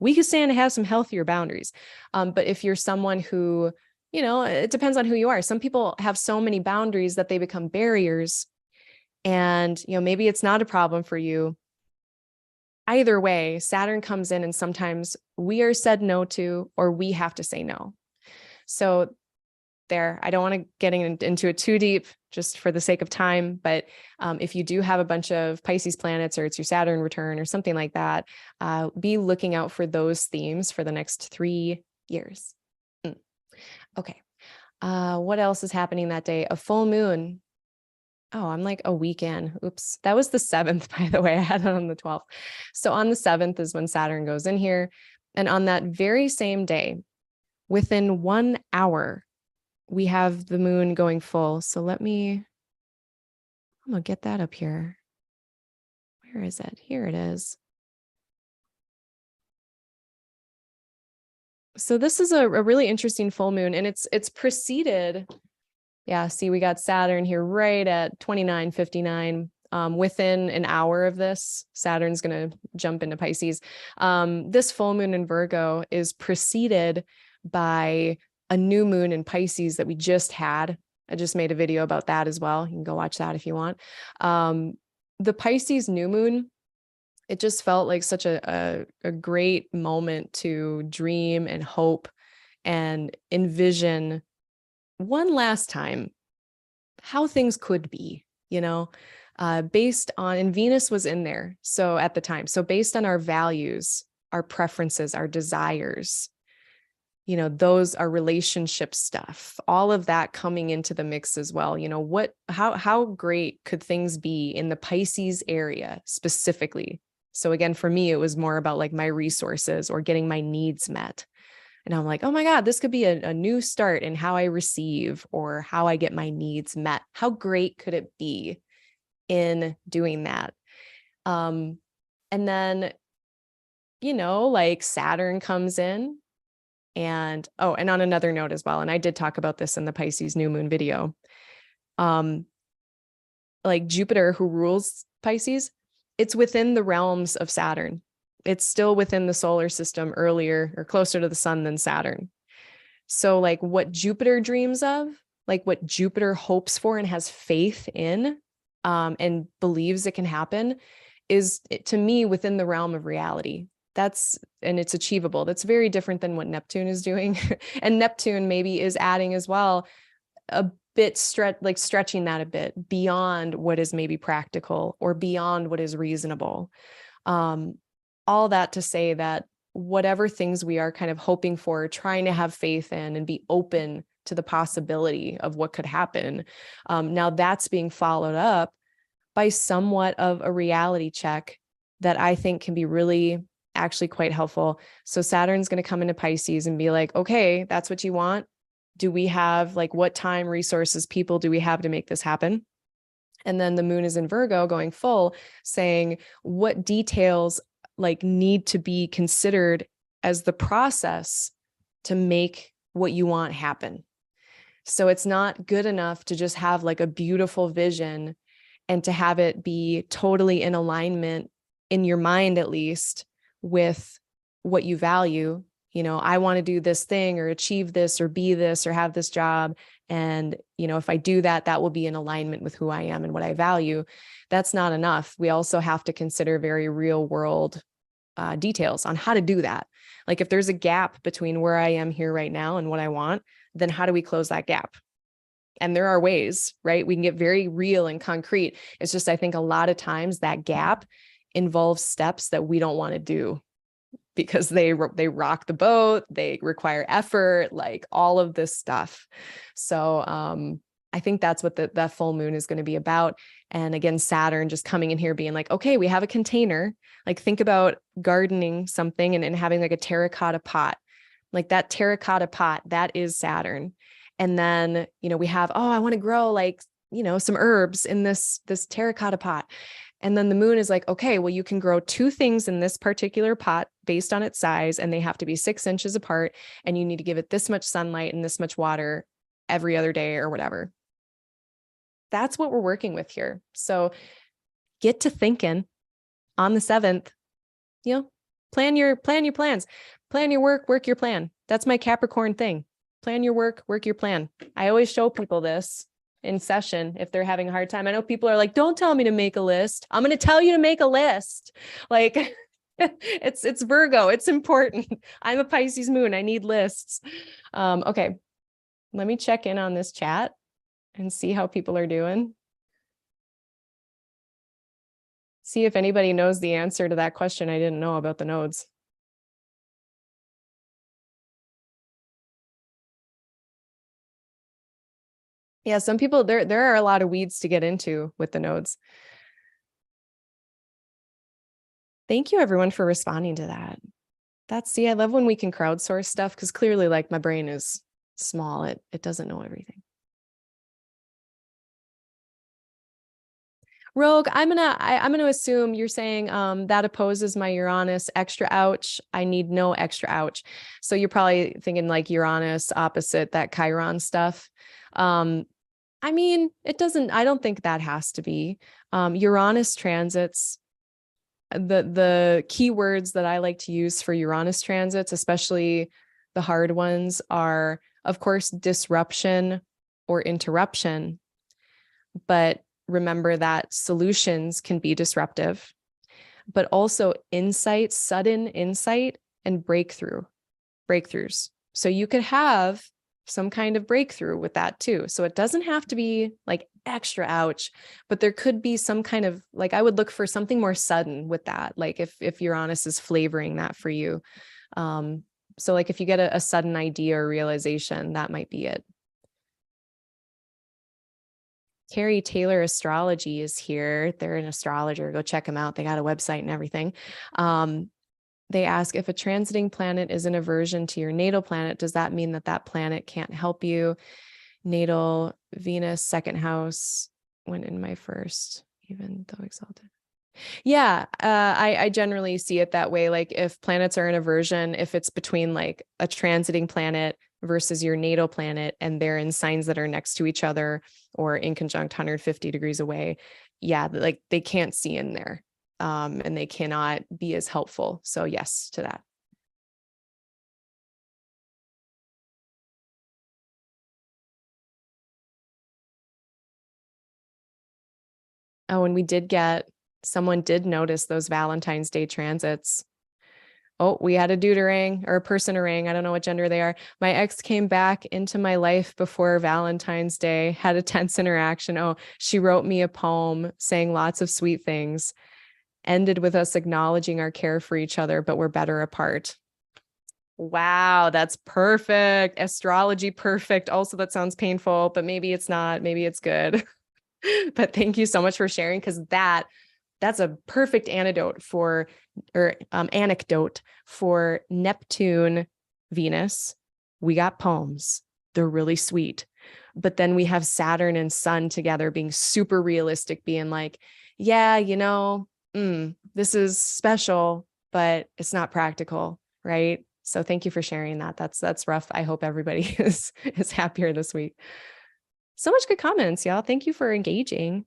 S1: We could stand to have some healthier boundaries. But if you're someone who, you know, it depends on who you are. Some people have so many boundaries that they become barriers, and, you know, maybe it's not a problem for you. Either way, Saturn comes in and sometimes we are said no to, or we have to say no. So there, I don't want to get into it too deep just for the sake of time. But if you do have a bunch of Pisces planets, or it's your Saturn return or something like that, be looking out for those themes for the next 3 years. Okay. What else is happening that day? A full moon. Oh, I'm like a weekend. Oops. That was the 7th, by the way. I had it on the 12th. So on the 7th is when Saturn goes in here. And on that very same day, within 1 hour, we have the moon going full. So I'm gonna get that up here. Where is it? Here it is. So this is a really interesting full moon, and it's preceded. Yeah, see, we got Saturn here right at 29:59. Within an hour of this, Saturn's going to jump into Pisces. This full moon in Virgo is preceded by a new moon in Pisces that we just had. I just made a video about that as well. You can go watch that if you want. The Pisces new moon, it just felt like such a great moment to dream and hope and envision one last time how things could be, based on, and Venus was in there. So at the time, so based on our values, our preferences, our desires, those are relationship stuff, all of that coming into the mix as well. How great could things be in the Pisces area specifically? So again, for me, it was more about like my resources or getting my needs met. And I'm like, oh my God, this could be a new start in how I receive or how I get my needs met. How great could it be in doing that? And then, like Saturn comes in and on another note as well. And I did talk about this in the Pisces new moon video. Like Jupiter, who rules Pisces, it's within the realms of Saturn. It's still within the solar system earlier or closer to the sun than Saturn. So like what Jupiter dreams of, like what Jupiter hopes for and has faith in, and believes it can happen is, to me, within the realm of reality. And it's achievable. That's very different than what Neptune is doing. And Neptune maybe is adding as well a bit stretching that a bit beyond what is maybe practical or beyond what is reasonable. All that to say that whatever things we are kind of hoping for, trying to have faith in and be open to the possibility of what could happen. Now that's being followed up by somewhat of a reality check that I think can be really actually quite helpful. So Saturn's going to come into Pisces and be like, okay, that's what you want. Do we have what time, resources, people do we have to make this happen? And then the moon is in Virgo going full, saying what details need to be considered as the process to make what you want happen. So it's not good enough to just have a beautiful vision and to have it be totally in alignment in your mind, at least, with what you value. I want to do this thing or achieve this or be this or have this job. And, if I do that, that will be in alignment with who I am and what I value. That's not enough. We also have to consider very real world details on how to do that. Like if there's a gap between where I am here right now and what I want, then how do we close that gap? And there are ways, right? We can get very real and concrete. It's just, I think a lot of times that gap involves steps that we don't want to do because they rock the boat, they require effort, all of this stuff. So I think that's what that full moon is going to be about. And again, Saturn just coming in here being like, okay, we have a container. Think about gardening something and having a terracotta pot. That terracotta pot, that is Saturn. And then, we have, I want to grow some herbs in this terracotta pot. And then the moon is like, okay, well, you can grow two things in this particular pot based on its size, and they have to be 6 inches apart. And you need to give it this much sunlight and this much water every other day or whatever. That's what we're working with here. So get to thinking on the 7th, plan your plans, plan your work your plan. That's my Capricorn thing. Plan your work your plan. I always show people this in session if they're having a hard time. I know people are like, don't tell me to make a list. I'm going to tell you to make a list. It's Virgo. It's important. I'm a Pisces moon. I need lists. Okay. Let me check in on this chat and see how people are doing. See if anybody knows the answer to that question I didn't know about the nodes. Yeah, some people, there are a lot of weeds to get into with the nodes. Thank you everyone for responding to that. I love when we can crowdsource stuff because clearly my brain is small. It doesn't know everything. Rogue, I'm gonna assume you're saying that opposes my Uranus. Extra ouch. I need no extra ouch. So you're probably thinking like Uranus opposite that Chiron stuff. I mean, it doesn't, I don't think that has to be. Uranus transits, the keywords that I like to use for Uranus transits, especially the hard ones, are, of course, disruption or interruption. But remember that solutions can be disruptive, but also insight, sudden insight, and breakthroughs. So you could have some kind of breakthrough with that too. So it doesn't have to be like extra ouch, but there could be some kind of, like, I would look for something more sudden with that. Like if Uranus is flavoring that for you. So like if you get a sudden idea or realization, that might be it. Carrie Taylor Astrology is here. They're an astrologer. Go check them out. They got a website and everything. They ask, if a transiting planet is an aversion to your natal planet, does that mean that that planet can't help you? Natal Venus, second house, went in my first, even though exalted. Yeah, I generally see it that way. Like if planets are in aversion, if it's between like a transiting planet versus your natal planet and they're in signs that are next to each other or in conjunct 150 degrees away, yeah, like they can't see in there, and they cannot be as helpful. So yes to that. Oh, and someone did notice those Valentine's Day transits. Oh, we had a dude a ring or a person a ring. I don't know what gender they are. My ex came back into my life before Valentine's Day, had a tense interaction. Oh, she wrote me a poem saying lots of sweet things, ended with us acknowledging our care for each other, but we're better apart. Wow, that's perfect. Astrology perfect. Also, that sounds painful, but maybe it's not. Maybe it's good. But thank you so much for sharing, because that's a perfect anecdote for Neptune, Venus. We got poems. They're really sweet. But then we have Saturn and Sun together being super realistic, being like, yeah, this is special, but it's not practical, right? So thank you for sharing that. That's rough. I hope everybody is happier this week. So much good comments, y'all. Thank you for engaging.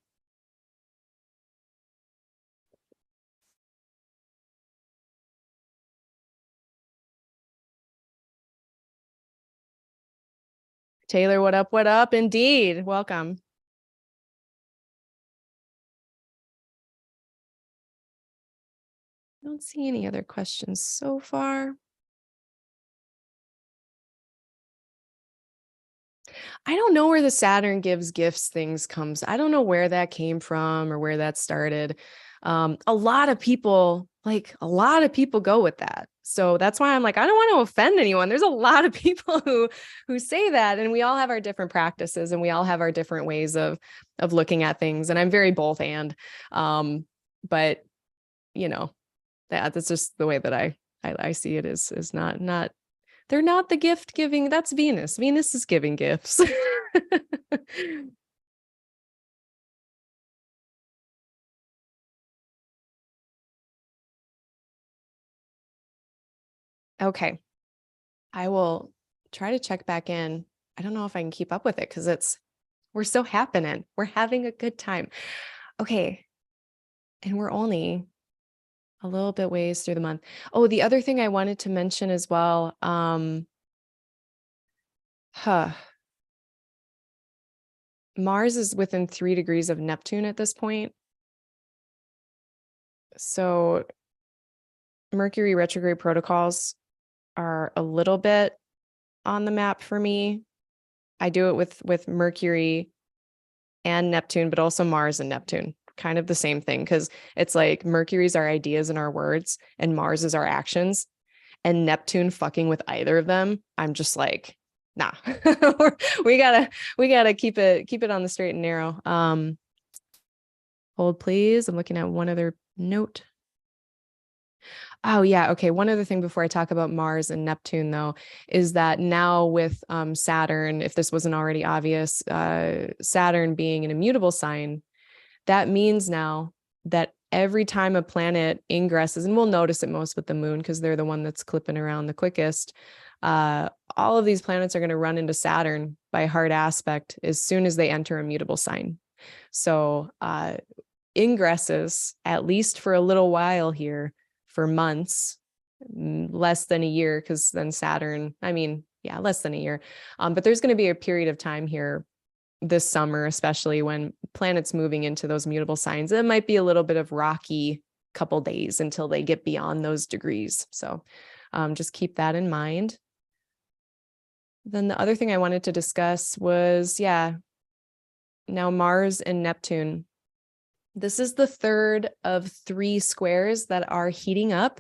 S1: Taylor, what up? What up? Indeed. Welcome. I don't see any other questions so far. I don't know where the Saturn gives gifts things comes. I don't know where that came from or where that started. A lot of people go with that. So that's why I'm like, I don't want to offend anyone. There's a lot of people who say that, and we all have our different practices and we all have our different ways of looking at things. And I'm very both and, but that's just the way that I see it is not they're not the gift giving. That's Venus. Venus is giving gifts. Okay. I will try to check back in. I don't know if I can keep up with it because we're so happening. We're having a good time. Okay. And we're only a little bit ways through the month. Oh, the other thing I wanted to mention as well. Mars is within 3 degrees of Neptune at this point. So Mercury retrograde protocols are a little bit on the map for me. I do it with Mercury and Neptune, but also Mars and Neptune. Kind of the same thing, because it's like Mercury's our ideas and our words, and Mars is our actions. And Neptune fucking with either of them, I'm just like, nah. we gotta keep it on the straight and narrow. Hold please. I'm looking at one other note. Oh, yeah. Okay. One other thing before I talk about Mars and Neptune, though, is that now with Saturn, if this wasn't already obvious, Saturn being an immutable sign, that means now that every time a planet ingresses, and we'll notice it most with the moon because they're the one that's clipping around the quickest, all of these planets are going to run into Saturn by hard aspect as soon as they enter a mutable sign. So ingresses, at least for a little while here, for months, less than a year, because then Saturn, less than a year. But there's going to be a period of time here this summer, especially when planets moving into those mutable signs. It might be a little bit of rocky couple days until they get beyond those degrees. So just keep that in mind. Then the other thing I wanted to discuss was, now Mars and Neptune. This is the third of 3 squares that are heating up.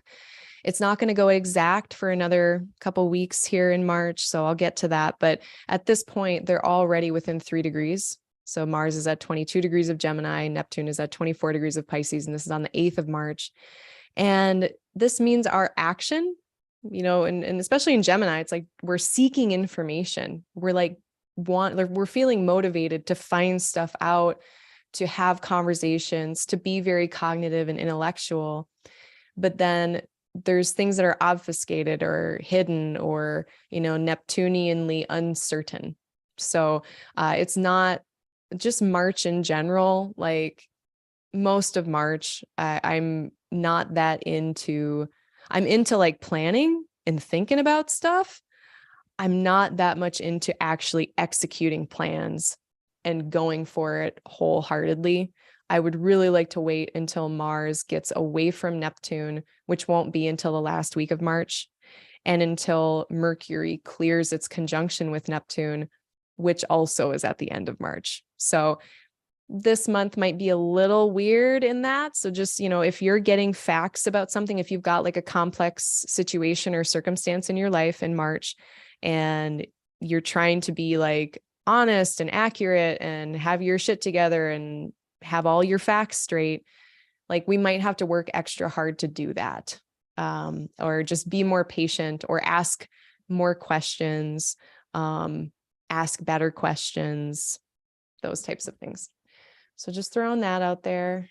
S1: It's not going to go exact for another couple weeks here in March, so I'll get to that. But at this point, they're already within 3 degrees. So Mars is at 22 degrees of Gemini, Neptune is at 24 degrees of Pisces, and this is on the 8th of March. And this means our action, and especially in Gemini, it's like we're seeking information. We're feeling motivated to find stuff out, to have conversations, to be very cognitive and intellectual. But then there's things that are obfuscated or hidden or, Neptunianly uncertain. So it's not just March in general. Like most of March, I'm not that into, I'm into like planning and thinking about stuff. I'm not that much into actually executing plans and going for it wholeheartedly. I would really like to wait until Mars gets away from Neptune, which won't be until the last week of March, and until Mercury clears its conjunction with Neptune, which also is at the end of March. So this month might be a little weird in that. So just, if you're getting facts about something, if you've got like a complex situation or circumstance in your life in March, and you're trying to be like honest and accurate and have your shit together and have all your facts straight, like we might have to work extra hard to do that, or just be more patient or ask more questions, ask better questions, those types of things. So just throwing that out there.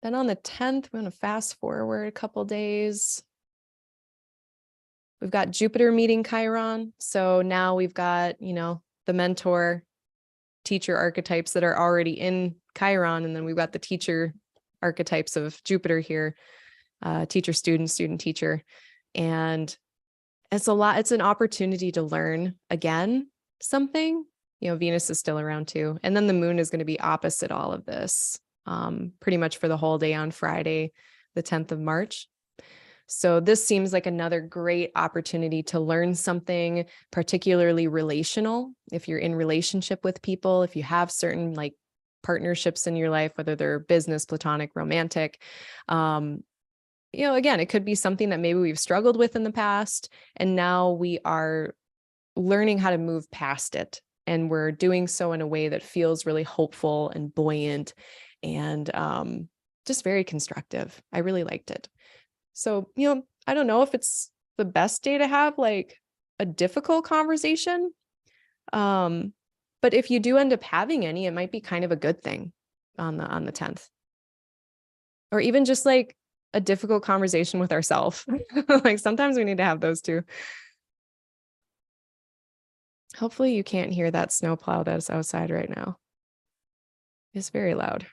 S1: Then on the 10th, we're going to fast forward a couple days. We've got Jupiter meeting Chiron. So now we've got, the mentor teacher archetypes that are already in Chiron. And then we've got the teacher archetypes of Jupiter here, teacher, student, teacher. And it's an opportunity to learn again something. Venus is still around too. And then the moon is going to be opposite all of this, pretty much for the whole day on Friday, the 10th of March. So this seems like another great opportunity to learn something particularly relational. If you're in relationship with people, if you have certain like partnerships in your life, whether they're business, platonic, romantic, again, it could be something that maybe we've struggled with in the past, and now we are learning how to move past it. And we're doing so in a way that feels really hopeful and buoyant and just very constructive. I really liked it. So, I don't know if it's the best day to have like a difficult conversation. But if you do end up having any, it might be kind of a good thing on the 10th. Or even just like a difficult conversation with ourselves. Like sometimes we need to have those too. Hopefully you can't hear that snowplow that's outside right now. It's very loud.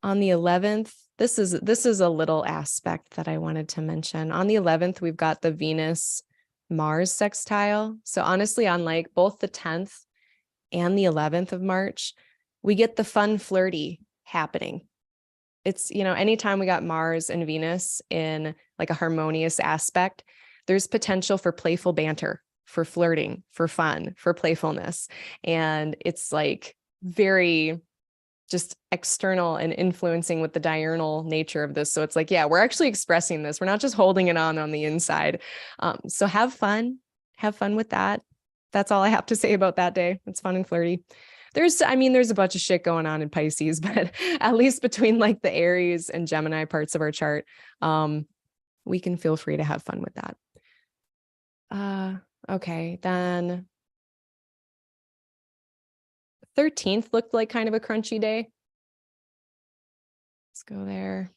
S1: On the 11th, this is a little aspect that I wanted to mention. On the 11th, we've got the Venus Mars sextile. So honestly, on like both the 10th and the 11th of March, we get the fun flirty happening. It's, anytime we got Mars and Venus in like a harmonious aspect, there's potential for playful banter, for flirting, for fun, for playfulness. And it's like very just external and influencing with the diurnal nature of this. So it's like, we're actually expressing this. We're not just holding it on the inside. So have fun with that. That's all I have to say about that day. It's fun and flirty. there's a bunch of shit going on in Pisces, but at least between like the Aries and Gemini parts of our chart, we can feel free to have fun with that. Okay, then 13th looked like kind of a crunchy day. Let's go there.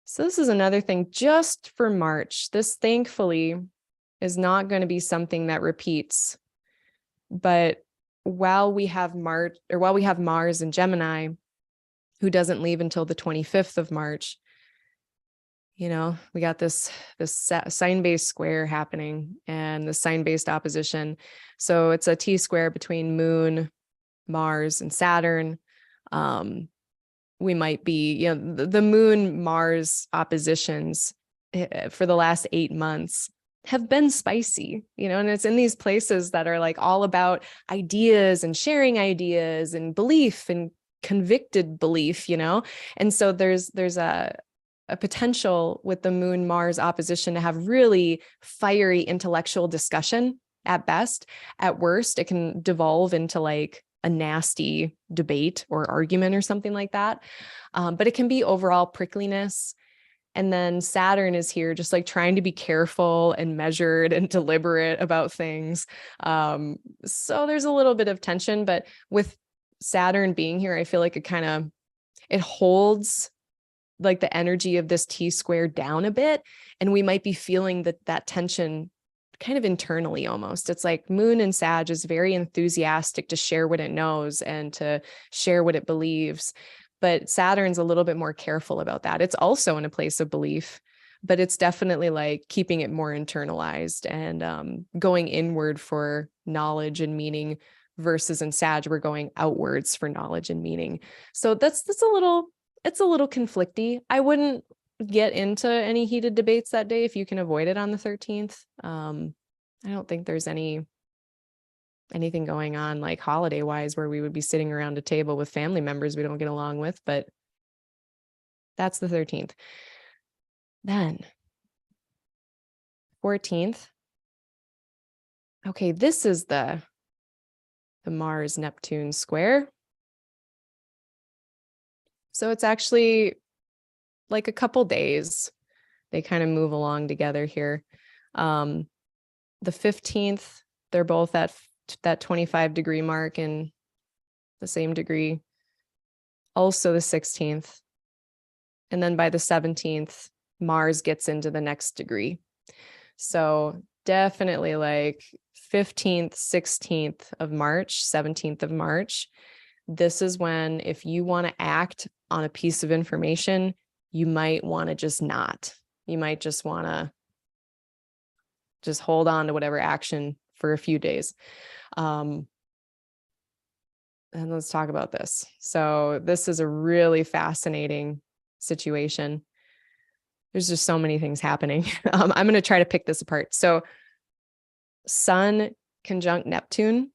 S1: So this is another thing just for March. This thankfully is not going to be something that repeats. But while we have Mars in Gemini, who doesn't leave until the 25th of March, you know, we got this sign-based square happening and the sign-based opposition. So it's a T-square between Moon, Mars, and Saturn. We might be, you know, the Moon-Mars oppositions for the last 8 months have been spicy, you know, and it's in these places that are like all about ideas and sharing ideas and belief and convicted belief, you know? And so there's a potential with the Moon Mars opposition to have really fiery intellectual discussion at best. At worst, it can devolve into like a nasty debate or argument or something like that. But it can be overall prickliness. And then Saturn is here just like trying to be careful and measured and deliberate about things. So there's a little bit of tension, but with Saturn being here, I feel like it holds like the energy of this T-square down a bit. And we might be feeling that tension kind of internally almost. It's like Moon and Sag is very enthusiastic to share what it knows and to share what it believes. But Saturn's a little bit more careful about that. It's also in a place of belief, but it's definitely like keeping it more internalized and going inward for knowledge and meaning versus in Sag, we're going outwards for knowledge and meaning. So it's a little conflicty. I wouldn't get into any heated debates that day if you can avoid it on the 13th. I don't think there's anything going on like holiday wise where we would be sitting around a table with family members we don't get along with, but that's the 13th. Then 14th. Okay, this is the Mars Neptune square. So it's actually like a couple days. They kind of move along together here. The 15th, they're both at that 25-degree mark in the same degree. Also the 16th. And then by the 17th, Mars gets into the next degree. So definitely like 15th, 16th of March, 17th of March. This is when, if you want to act on a piece of information, you might want to just not. You might just want to just hold on to whatever action for a few days. And let's talk about this. So this is a really fascinating situation. There's just so many things happening. I'm going to try to pick this apart. So Sun conjunct Neptune,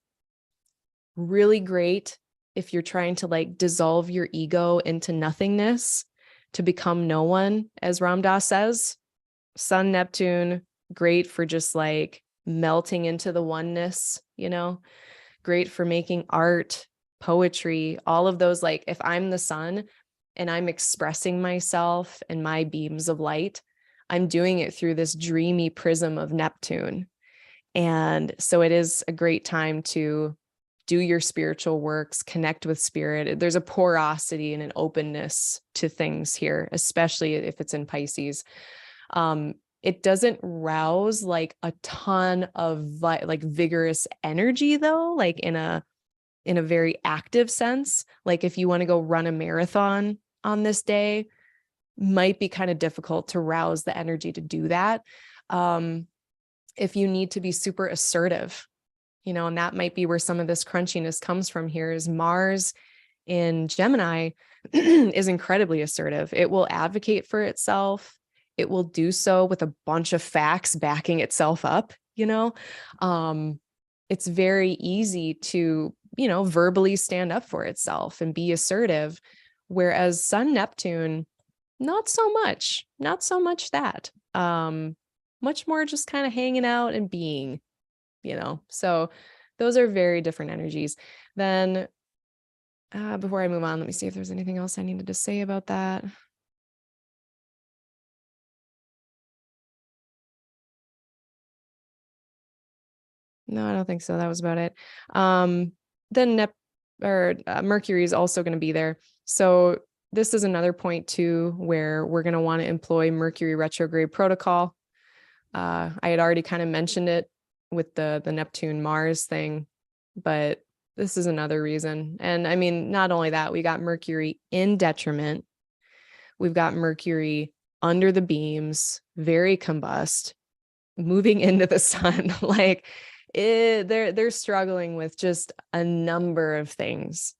S1: really great if you're trying to like dissolve your ego into nothingness to become no one, as Ram Dass says. Sun Neptune, great for just like melting into the oneness, you know, great for making art, poetry, all of those. Like if I'm the sun and I'm expressing myself and my beams of light, I'm doing it through this dreamy prism of Neptune. And so it is a great time to do your spiritual works, connect with spirit. There's a porosity and an openness to things here, especially if it's in Pisces. It doesn't rouse like a ton of like vigorous energy though, like in a very active sense. Like if you want to go run a marathon on this day, might be kind of difficult to rouse the energy to do that. If you need to be super assertive, you know, and that might be where some of this crunchiness comes from here, is Mars in Gemini is incredibly assertive. It will advocate for itself. It will do so with a bunch of facts backing itself up, you know. It's very easy to, you know, verbally stand up for itself and be assertive, whereas Sun Neptune, not so much that. Much more just kind of hanging out and being, you know. So those are very different energies. Then before I move on, let me see if there's anything else I needed to say about that. No, I don't think so. That was about it. Then Mercury is also going to be there. So this is another point too, where we're going to want to employ Mercury retrograde protocol. I had already kind of mentioned it with the Neptune Mars thing, but this is another reason. And I mean, not only that, we got Mercury in detriment. We've got Mercury under the beams, very combust, moving into the sun. Like they're struggling with just a number of things.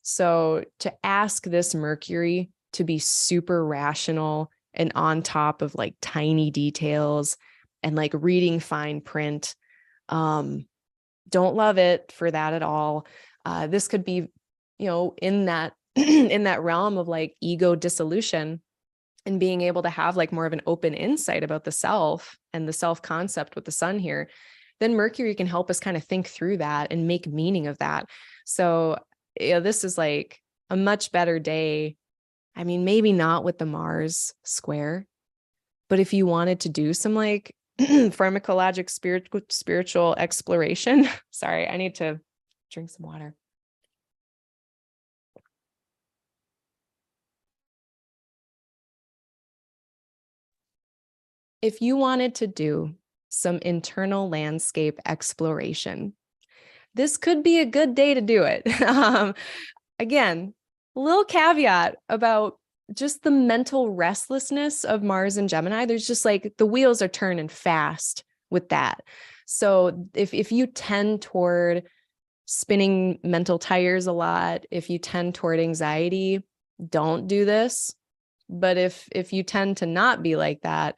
S1: So to ask this Mercury to be super rational and on top of like tiny details and like reading fine print, don't love it for that at all. This could be, in that in that realm of like ego dissolution and being able to have like more of an open insight about the self and the self concept with the sun here. Then Mercury can help us kind of think through that and make meaning of that. So this is like a much better day. I mean, maybe not with the Mars square, but if you wanted to do some like pharmacologic spiritual exploration, sorry, I need to drink some water. If you wanted to do some internal landscape exploration, this could be a good day to do it. Again, a little caveat about just the mental restlessness of Mars and Gemini. There's just like the wheels are turning fast with that. So if you tend toward spinning mental tires a lot, if you tend toward anxiety, don't do this. But if you tend to not be like that,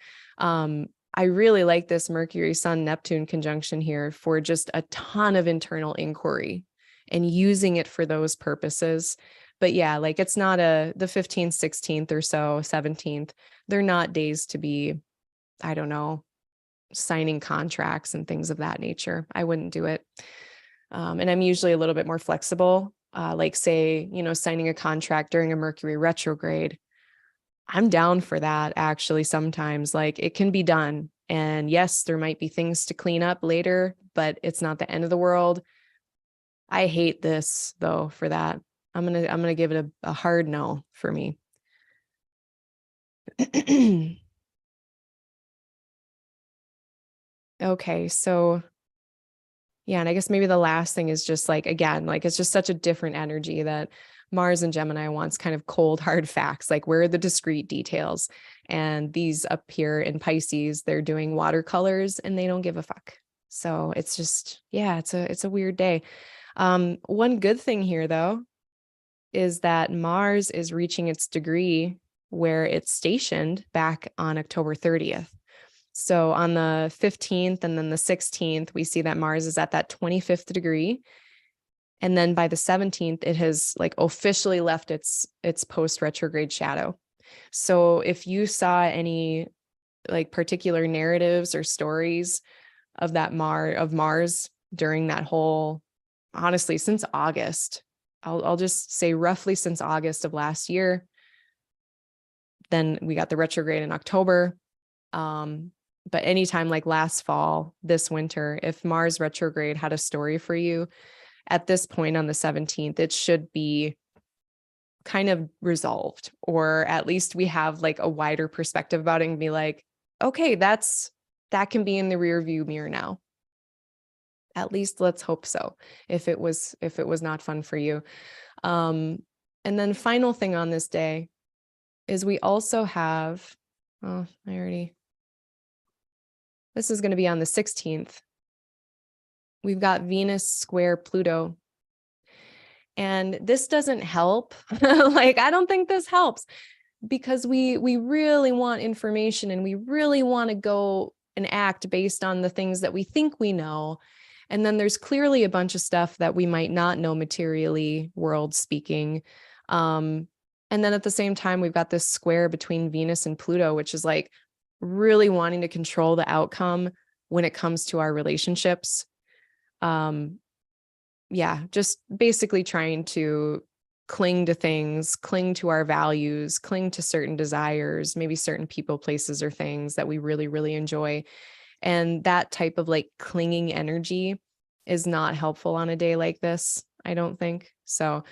S1: I really like this Mercury Sun Neptune conjunction here for just a ton of internal inquiry and using it for those purposes. But yeah, like it's not the 15th, 16th or so, 17th. They're not days to be, I don't know, signing contracts and things of that nature. I wouldn't do it. And I'm usually a little bit more flexible. Like say, signing a contract during a Mercury retrograde. I'm down for that actually sometimes. Like it can be done. And yes, there might be things to clean up later, but it's not the end of the world. I hate this though for that. I'm going to give it a hard no for me. Okay, so yeah, and I guess maybe the last thing is just like, again, like it's just such a different energy that Mars and Gemini wants kind of cold, hard facts, like where are the discrete details? And these up here in Pisces, they're doing watercolors and they don't give a fuck. So it's just, yeah, it's a weird day. One good thing here though, is that Mars is reaching its degree where it's stationed back on October 30th. So on the 15th and then the 16th, we see that Mars is at that 25th degree. And then by the 17th, it has like officially left its post retrograde shadow. So if you saw any like particular narratives or stories of that Mars during that whole, honestly, since August, I'll just say roughly since August of last year, then we got the retrograde in October. But anytime like last fall, this winter, if Mars retrograde had a story for you at this point on the 17th, it should be kind of resolved, or at least we have like a wider perspective about it and be like, okay, that can be in the rear view mirror now. At least let's hope so. If it was not fun for you. And then final thing on this day is we also have, this is going to be on the 16th. We've got Venus square Pluto. And this doesn't help. Like, I don't think this helps because we really want information and we really want to go and act based on the things that we think we know. And then there's clearly a bunch of stuff that we might not know materially, world speaking. And then at the same time, we've got this square between Venus and Pluto, which is like really wanting to control the outcome when it comes to our relationships. yeah, just basically trying to cling to things, cling to our values, cling to certain desires, maybe certain people, places, or things that we really, really enjoy. And that type of like clinging energy is not helpful on a day like this, I don't think. So,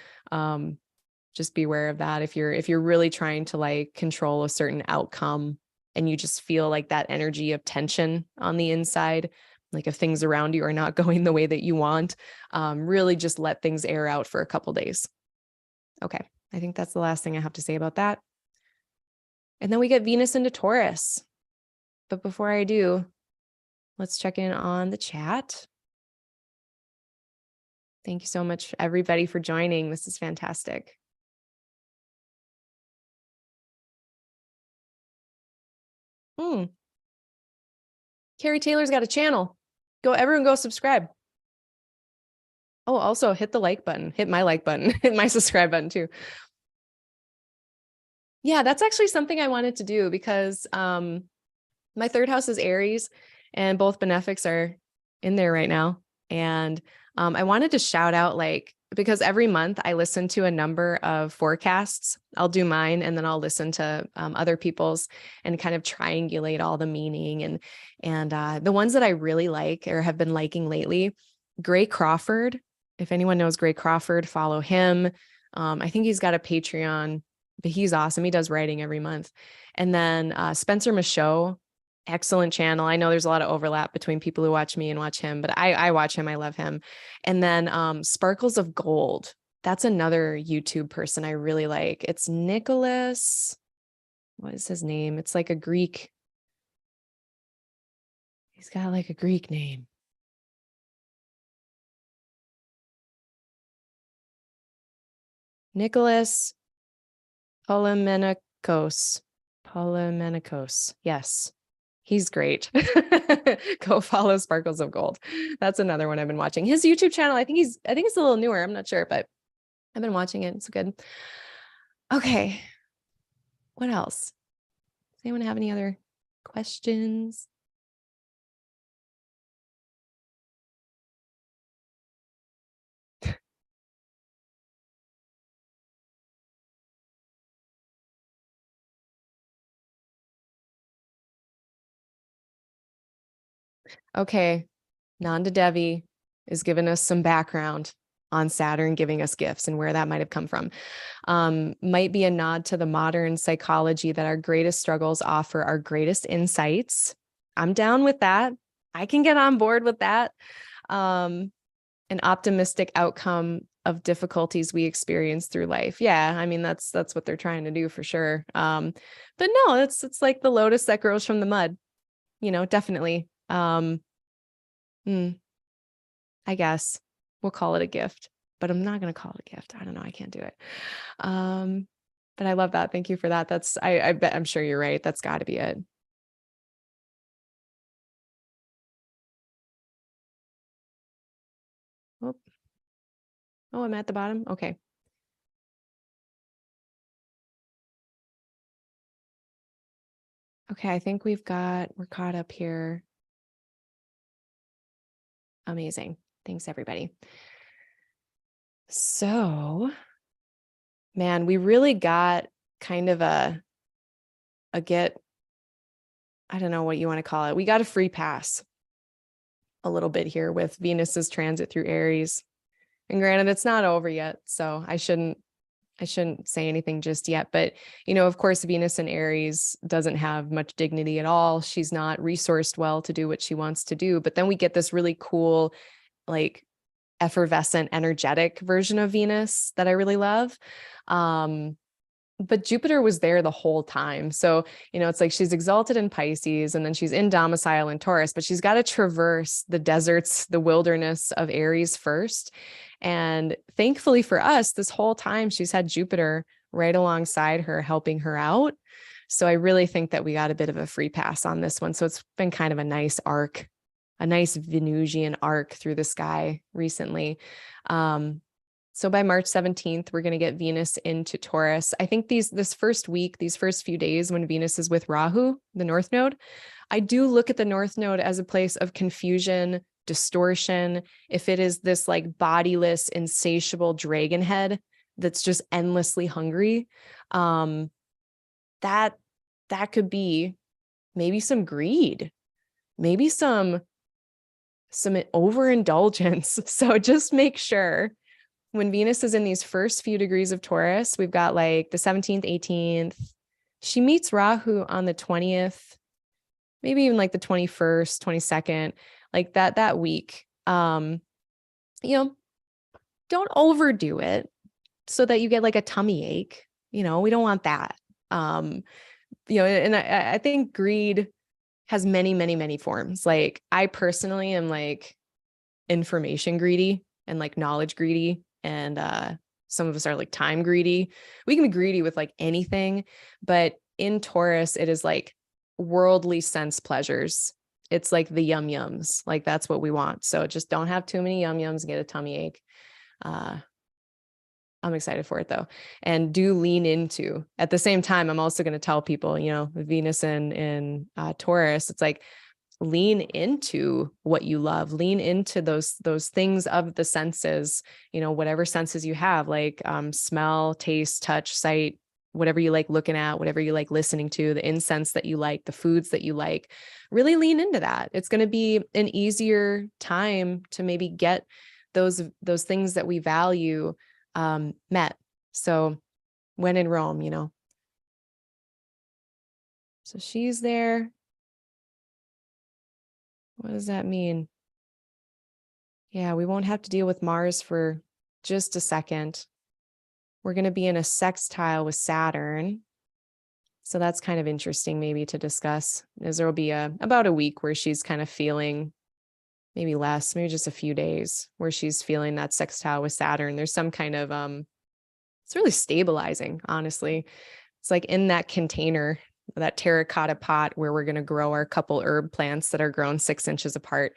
S1: just be aware of that. If you're really trying to like control a certain outcome and you just feel like that energy of tension on the inside, like if things around you are not going the way that you want, really just let things air out for a couple days. Okay. I think that's the last thing I have to say about that. And then we get Venus into Taurus. But before I do, let's check in on the chat. Thank you so much, everybody, for joining. This is fantastic. Carrie Taylor's got a channel. Everyone go subscribe. Oh, also hit the like button, hit my like button, hit my subscribe button too. Yeah, that's actually something I wanted to do because my third house is Aries and both benefics are in there right now. And I wanted to shout out, like, because every month I listen to a number of forecasts. I'll do mine and then I'll listen to other people's and kind of triangulate all the meaning. And the ones that I really like or have been liking lately, Gray Crawford. If anyone knows Gray Crawford, follow him. I think he's got a Patreon, but he's awesome. He does writing every month. And then Spencer Michaud, excellent channel. I know there's a lot of overlap between people who watch me and watch him, but I watch him. I love him. And then Sparkles of Gold. That's another YouTube person I really like. It's Nicholas. What is his name? It's like a Greek. He's got like a Greek name. Nicholas Polymenikos. Yes. He's great. Go follow Sparkles of Gold. That's another one I've been watching. His YouTube channel, I think it's a little newer. I'm not sure, but I've been watching it. It's good. Okay. What else? Does anyone have any other questions? Okay. Nanda Devi is giving us some background on Saturn giving us gifts and where that might have come from. Might be a nod to the modern psychology that our greatest struggles offer our greatest insights. I'm down with that. I can get on board with that. An optimistic outcome of difficulties we experience through life. Yeah, I mean, that's what they're trying to do for sure. But no, it's like the lotus that grows from the mud, definitely. I guess we'll call it a gift, but I'm not going to call it a gift. I don't know. I can't do it. But I love that. Thank you for that. I bet, I'm sure you're right. That's got to be it. Oh, I'm at the bottom. Okay. Okay. I think we're caught up here. Amazing. Thanks, everybody. So, man, we really got kind of I don't know what you want to call it. We got a free pass a little bit here with Venus's transit through Aries. And granted, it's not over yet, so I shouldn't say anything just yet. But, of course, Venus in Aries doesn't have much dignity at all. She's not resourced well to do what she wants to do. But then we get this really cool, like, effervescent, energetic version of Venus that I really love. But Jupiter was there the whole time. So, it's like she's exalted in Pisces and then she's in domicile in Taurus, but she's got to traverse the deserts, the wilderness of Aries first. And thankfully for us, this whole time she's had Jupiter right alongside her, helping her out. So I really think that we got a bit of a free pass on this one. So it's been kind of a nice arc, a nice Venusian arc through the sky recently. So by March 17th, we're going to get Venus into Taurus. I think this first week, these first few days when Venus is with Rahu, the North Node, I do look at the North Node as a place of confusion, distortion, if it is this like bodiless, insatiable dragon head that's just endlessly hungry, that could be maybe some greed, maybe some overindulgence. So just make sure when Venus is in these first few degrees of Taurus, we've got like the 17th, 18th. She meets Rahu on the 20th, maybe even like the 21st, 22nd, like that week. Don't overdo it so that you get like a tummy ache. We don't want that. And I think greed has many, many, many forms. Like I personally am like information greedy and like knowledge greedy. And some of us are like time greedy. We can be greedy with like anything, but in Taurus, it is like worldly sense pleasures. It's like the yum yums. Like that's what we want. So just don't have too many yum yums and get a tummy ache. I'm excited for it though. And do lean into, at the same time, I'm also going to tell people, Venus in Taurus, it's like, lean into what you love, lean into those things of the senses, whatever senses you have, like smell, taste, touch, sight, whatever you like looking at, whatever you like listening to, the incense that you like, the foods that you like, really lean into that. It's going to be an easier time to maybe get those things that we value met. So when in Rome, so she's there. What does that mean? Yeah, we won't have to deal with Mars for just a second. We're going to be in a sextile with Saturn. So that's kind of interesting maybe to discuss, as there will be about a week where she's kind of feeling, maybe less, maybe just a few days, where she's feeling that sextile with Saturn. There's some kind of, it's really stabilizing, honestly. It's like in that container, that terracotta pot where we're going to grow our couple herb plants that are grown 6 inches apart.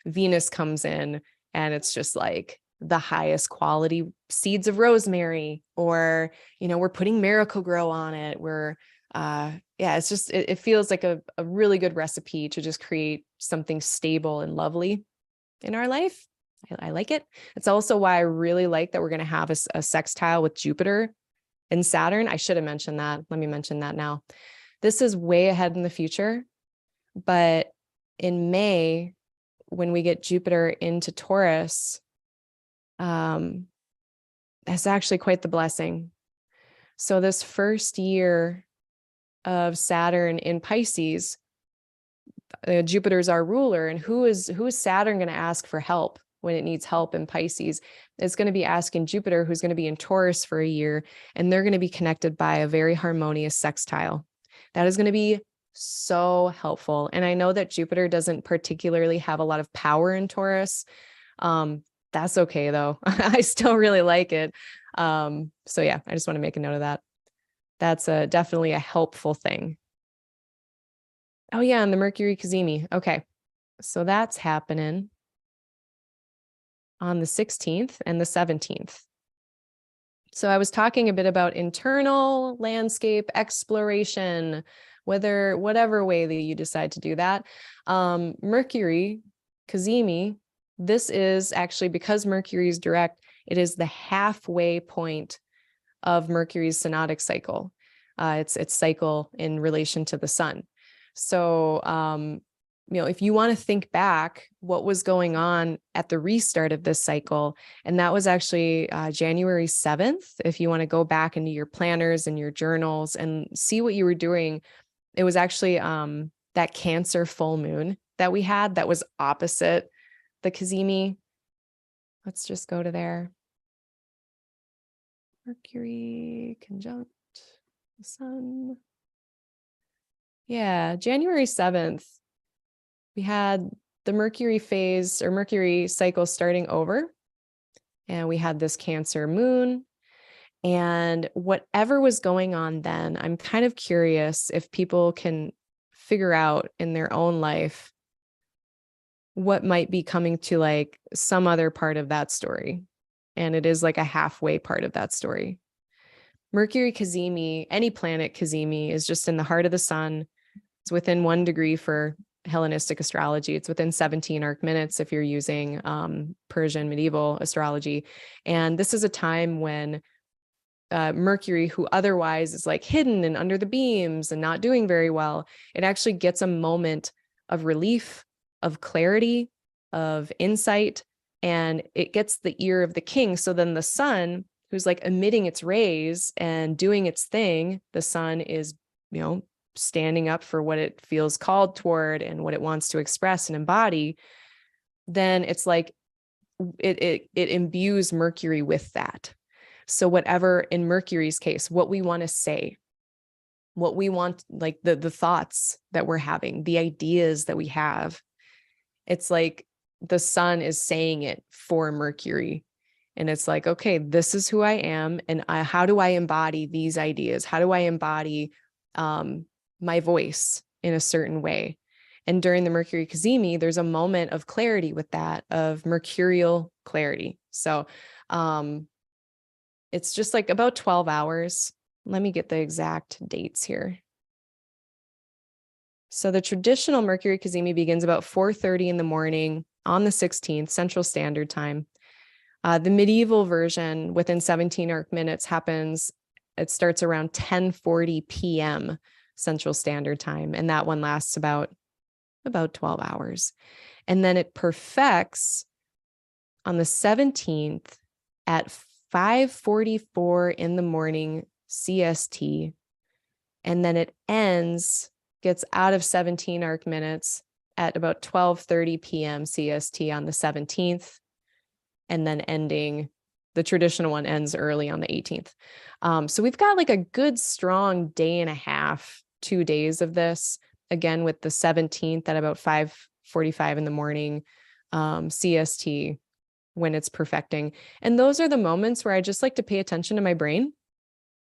S1: Venus comes in and it's just like the highest quality seeds of rosemary, or, we're putting Miracle Grow on it. It's just, it feels like a really good recipe to just create something stable and lovely in our life. I like it. It's also why I really like that we're going to have a sextile with Jupiter and Saturn. I should have mentioned that. Let me mention that now. This is way ahead in the future, but in May, when we get Jupiter into Taurus, that's actually quite the blessing. So this first year of Saturn in Pisces, Jupiter's our ruler, and who is Saturn going to ask for help when it needs help in Pisces? It's going to be asking Jupiter, who's going to be in Taurus for a year, and they're going to be connected by a very harmonious sextile. That is going to be so helpful. And I know that Jupiter doesn't particularly have a lot of power in Taurus. That's okay though. I still really like it. So yeah, I just want to make a note of that. That's definitely a helpful thing. Oh yeah, and the Mercury Cazimi. Okay. So that's happening on the 16th and the 17th. So I was talking a bit about internal landscape exploration, whatever way that you decide to do that. Mercury Cazimi, this is actually, because Mercury is direct, it is the halfway point of Mercury's synodic cycle. It's cycle in relation to the sun. So, if you want to think back what was going on at the restart of this cycle, and that was actually January 7th, if you want to go back into your planners and your journals and see what you were doing, it was actually that Cancer full moon that we had that was opposite the Cazimi. Let's just go to there. Mercury conjunct the sun. Yeah, January 7th. We had the Mercury phase or Mercury cycle starting over, and we had this Cancer moon, and whatever was going on then, I'm kind of curious if people can figure out in their own life what might be coming to like some other part of that story. And it is like a halfway part of that story. Mercury Cazimi, any planet Cazimi, is just in the heart of the sun. It's within 1 degree for Hellenistic astrology. It's within 17 arc minutes if you're using Persian medieval astrology. And this is a time when Mercury, who otherwise is like hidden and under the beams and not doing very well, it actually gets a moment of relief, of clarity, of insight, and it gets the ear of the king. So then the sun, who's like emitting its rays and doing its thing, the sun is, standing up for what it feels called toward and what it wants to express and embody. Then it's like it imbues Mercury with that. So whatever, in Mercury's case, what we want to say, what we want, like the thoughts that we're having, the ideas that we have, it's like the sun is saying it for Mercury. And it's like, okay, this is who I am. And how do I embody these ideas? How do I embody my voice in a certain way? And during the Mercury Cazimi, there's a moment of clarity with that, of mercurial clarity. So it's just like about 12 hours. Let me get the exact dates here. So the traditional Mercury Cazimi begins about 4:30 in the morning on the 16th, Central Standard Time. The medieval version within 17 arc minutes happens, it starts around 10:40 p.m. Central Standard Time. And that one lasts about 12 hours. And then it perfects on the 17th at 5:44 in the morning CST. And then it gets out of 17 arc minutes at about 12:30 p.m. CST on the 17th. And then the traditional one ends early on the 18th. So we've got like a good strong day and a half, 2 days of this, again, with the 17th at about 5:45 in the morning CST when it's perfecting. And those are the moments where I just like to pay attention to my brain.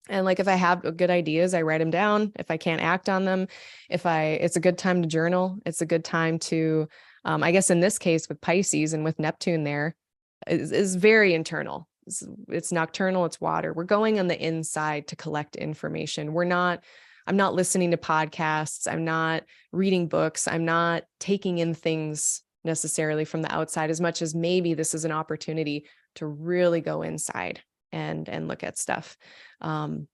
S1: And like, if I have good ideas, I write them down. If I can't act on them, it's a good time to journal. It's a good time to, I guess in this case with Pisces and with Neptune there, is very internal. It's nocturnal, it's water. We're going on the inside to collect information. I'm not listening to podcasts. I'm not reading books. I'm not taking in things necessarily from the outside, as much as maybe this is an opportunity to really go inside and look at stuff. That's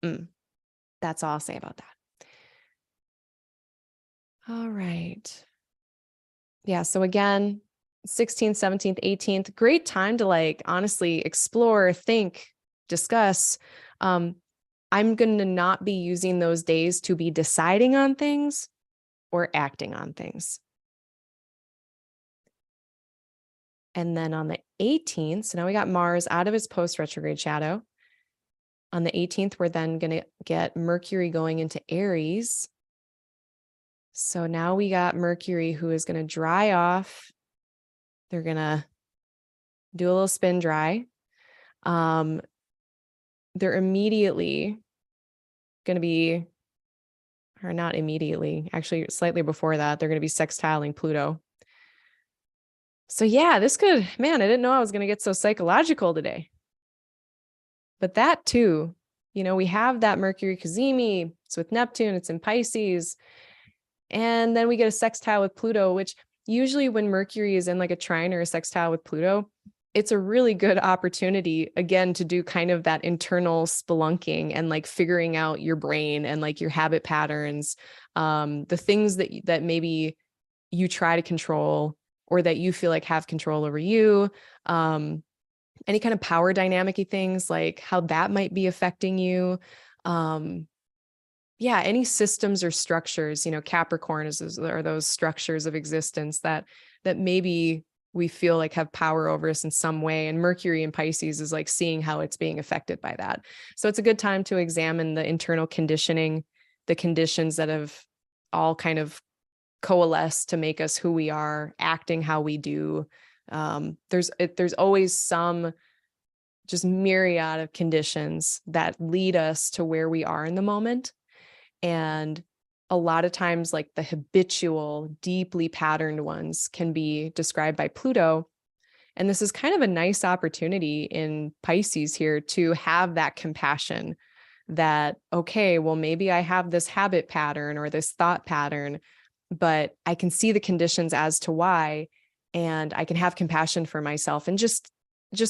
S1: all I'll say about that. All right. Yeah. So again, 16th, 17th, 18th, great time to like honestly explore, think, discuss. I'm going to not be using those days to be deciding on things or acting on things. And then on the 18th, so now we got Mars out of his post-retrograde shadow. On the 18th, we're then going to get Mercury going into Aries. So now we got Mercury who is going to dry off. They're going to do a little spin dry. They're immediately going to be, or not immediately, actually slightly before that, they're going to be sextiling Pluto. So yeah, I didn't know I was going to get so psychological today. But that too, we have that Mercury Cazimi. It's with Neptune, it's in Pisces. And then we get a sextile with Pluto, which usually when Mercury is in like a trine or a sextile with Pluto, it's a really good opportunity, again, to do kind of that internal spelunking and like figuring out your brain and like your habit patterns, the things that maybe you try to control or that you feel like have control over you, any kind of power dynamic-y things, like how that might be affecting you. Any systems or structures, Capricorn are those structures of existence that maybe we feel like have power over us in some way. And Mercury in Pisces is like seeing how it's being affected by that. So it's a good time to examine the internal conditioning, the conditions that have all kind of coalesced to make us who we are, acting how we do. There's always some just myriad of conditions that lead us to where we are in the moment. And a lot of times, like the habitual, deeply patterned ones can be described by Pluto. And this is kind of a nice opportunity in Pisces here to have that compassion that, okay, well, maybe I have this habit pattern or this thought pattern, but I can see the conditions as to why, and I can have compassion for myself and just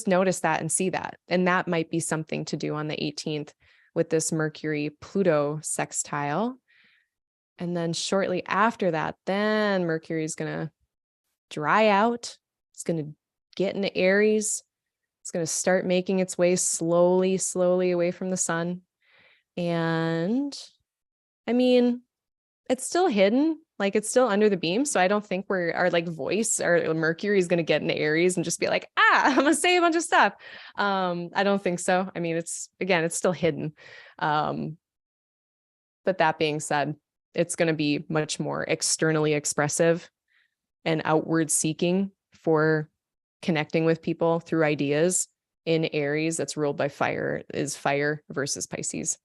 S1: notice that and see that. And that might be something to do on the 18th with this Mercury Pluto sextile. And then shortly after that, then Mercury is going to dry out. It's going to get into Aries. It's going to start making its way slowly away from the sun. And I mean, it's still hidden, like it's still under the beam. So I don't think our like voice or Mercury is going to get into Aries and just be like, I'm going to say a bunch of stuff. I don't think so. I mean, it's still hidden. But that being said, it's going to be much more externally expressive and outward seeking for connecting with people through ideas in Aries. That's ruled by fire, is fire versus Pisces.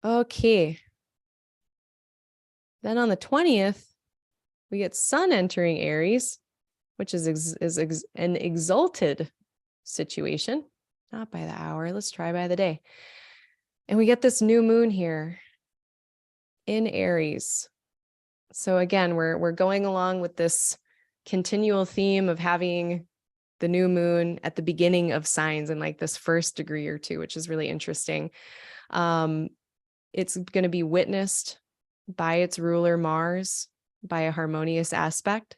S1: Okay. Then on the 20th, we get Sun entering Aries, which is an exalted situation. Not by the hour. Let's try by the day. And we get this new moon here in Aries. So again, we're going along with this continual theme of having the new moon at the beginning of signs in like this first degree or two, which is really interesting. It's going to be witnessed by its ruler Mars by a harmonious aspect.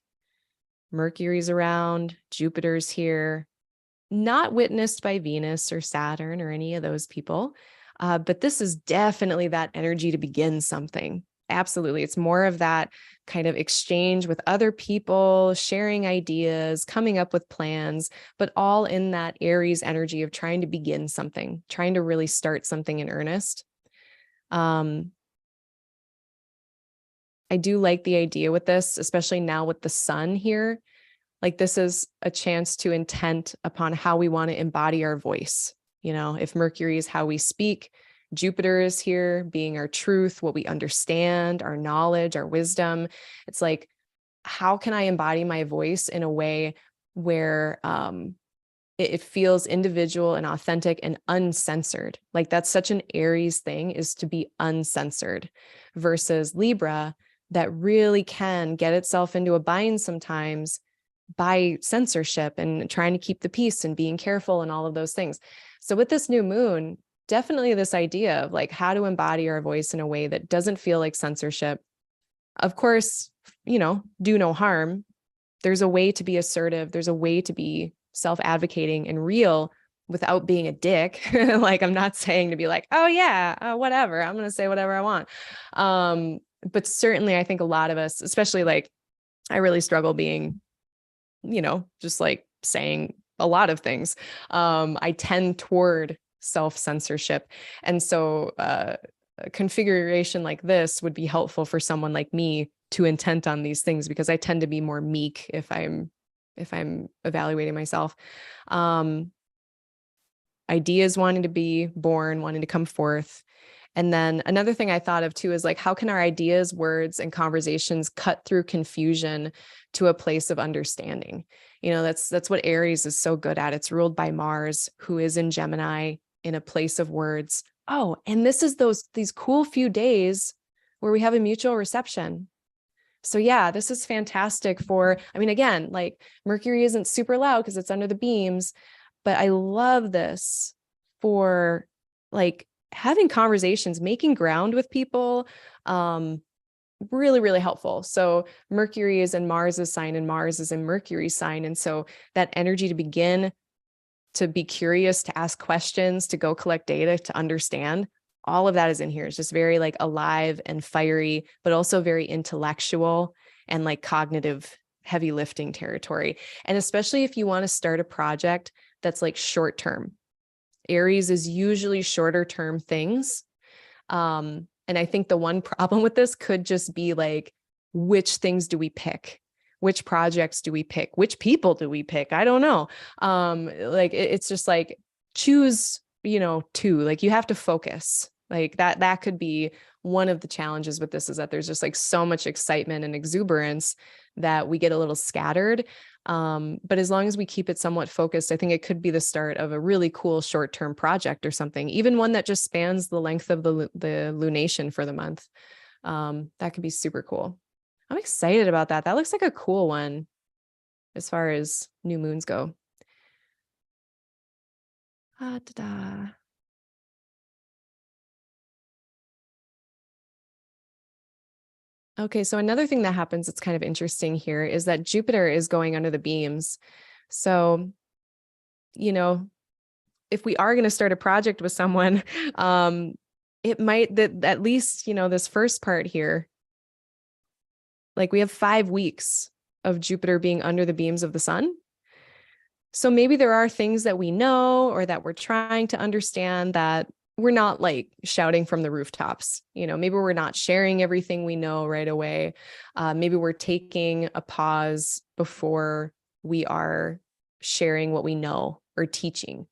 S1: Mercury's around, Jupiter's here, not witnessed by Venus or Saturn or any of those people. But this is definitely that energy to begin something. Absolutely. It's more of that kind of exchange with other people, sharing ideas, coming up with plans, but all in that Aries energy of trying to begin something, trying to really start something in earnest. I do like the idea with this, especially now with the sun here. Like this is a chance to intent upon how we want to embody our voice. You know, if Mercury is how we speak, Jupiter is here being our truth, what we understand, our knowledge, our wisdom. It's like, how can I embody my voice in a way where it feels individual and authentic and uncensored? Like that's such an Aries thing, is to be uncensored, versus Libra that really can get itself into a bind sometimes by censorship and trying to keep the peace and being careful and all of those things. So with this new moon, definitely this idea of like how to embody our voice in a way that doesn't feel like censorship. Of course, you know, do no harm. There's a way to be assertive. There's a way to be self-advocating and real without being a dick. Like, I'm not saying to be like, oh yeah, whatever, I'm going to say whatever I want. But certainly I think a lot of us, especially like, I really struggle being, you know, just like saying a lot of things. I tend toward self-censorship. And so a configuration like this would be helpful for someone like me to intent on these things, because I tend to be more meek if I'm evaluating myself. Ideas wanting to be born, wanting to come forth. And then another thing I thought of too is like, how can our ideas, words, and conversations cut through confusion to a place of understanding? You know, that's what Aries is so good at. It's ruled by Mars, who is in Gemini, in a place of words. Oh, and this is these cool few days where we have a mutual reception. So yeah, this is fantastic for, I mean, again, like Mercury isn't super loud because it's under the beams, but I love this for like having conversations, making ground with people. Really, really helpful. So Mercury is in Mars's sign and Mars is in Mercury's sign. And so that energy to begin to be curious, to ask questions, to go collect data, to understand, all of that is in here. It's just very like alive and fiery, but also very intellectual and like cognitive heavy lifting territory. And especially if you want to start a project that's like short term. Aries is usually shorter term things. And I think the one problem with this could just be like, which things do we pick? Which projects do we pick? Which people do we pick? I don't know. Like it's just like choose, you know, two. Like you have to focus. Like that could be one of the challenges with this, is that there's just like so much excitement and exuberance that we get a little scattered. But as long as we keep it somewhat focused, I think it could be the start of a really cool short-term project or something, even one that just spans the length of the lunation for the month. That could be super cool. I'm excited about that. That looks like a cool one as far as new moons go. Okay, so another thing that happens that's kind of interesting here is that Jupiter is going under the beams. So, you know, if we are going to start a project with someone, it might that at least, this first part here, like we have 5 weeks of Jupiter being under the beams of the sun. So maybe there are things that we know or that we're trying to understand that we're not like shouting from the rooftops. Maybe we're not sharing everything we know right away. Maybe we're taking a pause before we are sharing what we know or teaching.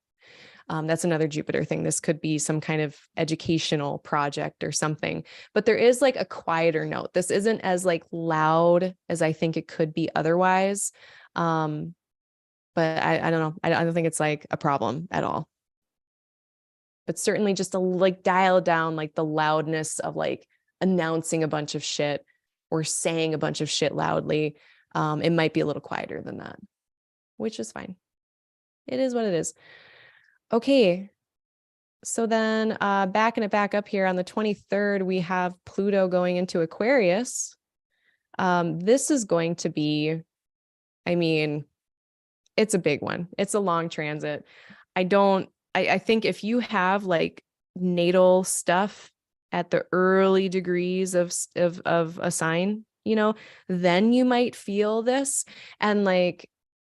S1: That's another Jupiter thing. This could be some kind of educational project or something, but there is like a quieter note. This isn't as like loud as I think it could be otherwise. But I don't know. I don't think it's like a problem at all. But certainly just to like dial down like the loudness of like announcing a bunch of shit or saying a bunch of shit loudly. It might be a little quieter than that, which is fine. It is what it is. Okay. So then backing it back up here on the 23rd, we have Pluto going into Aquarius. This is going to be, it's a big one. It's a long transit. I think if you have like natal stuff at the early degrees of a sign, then you might feel this. And like,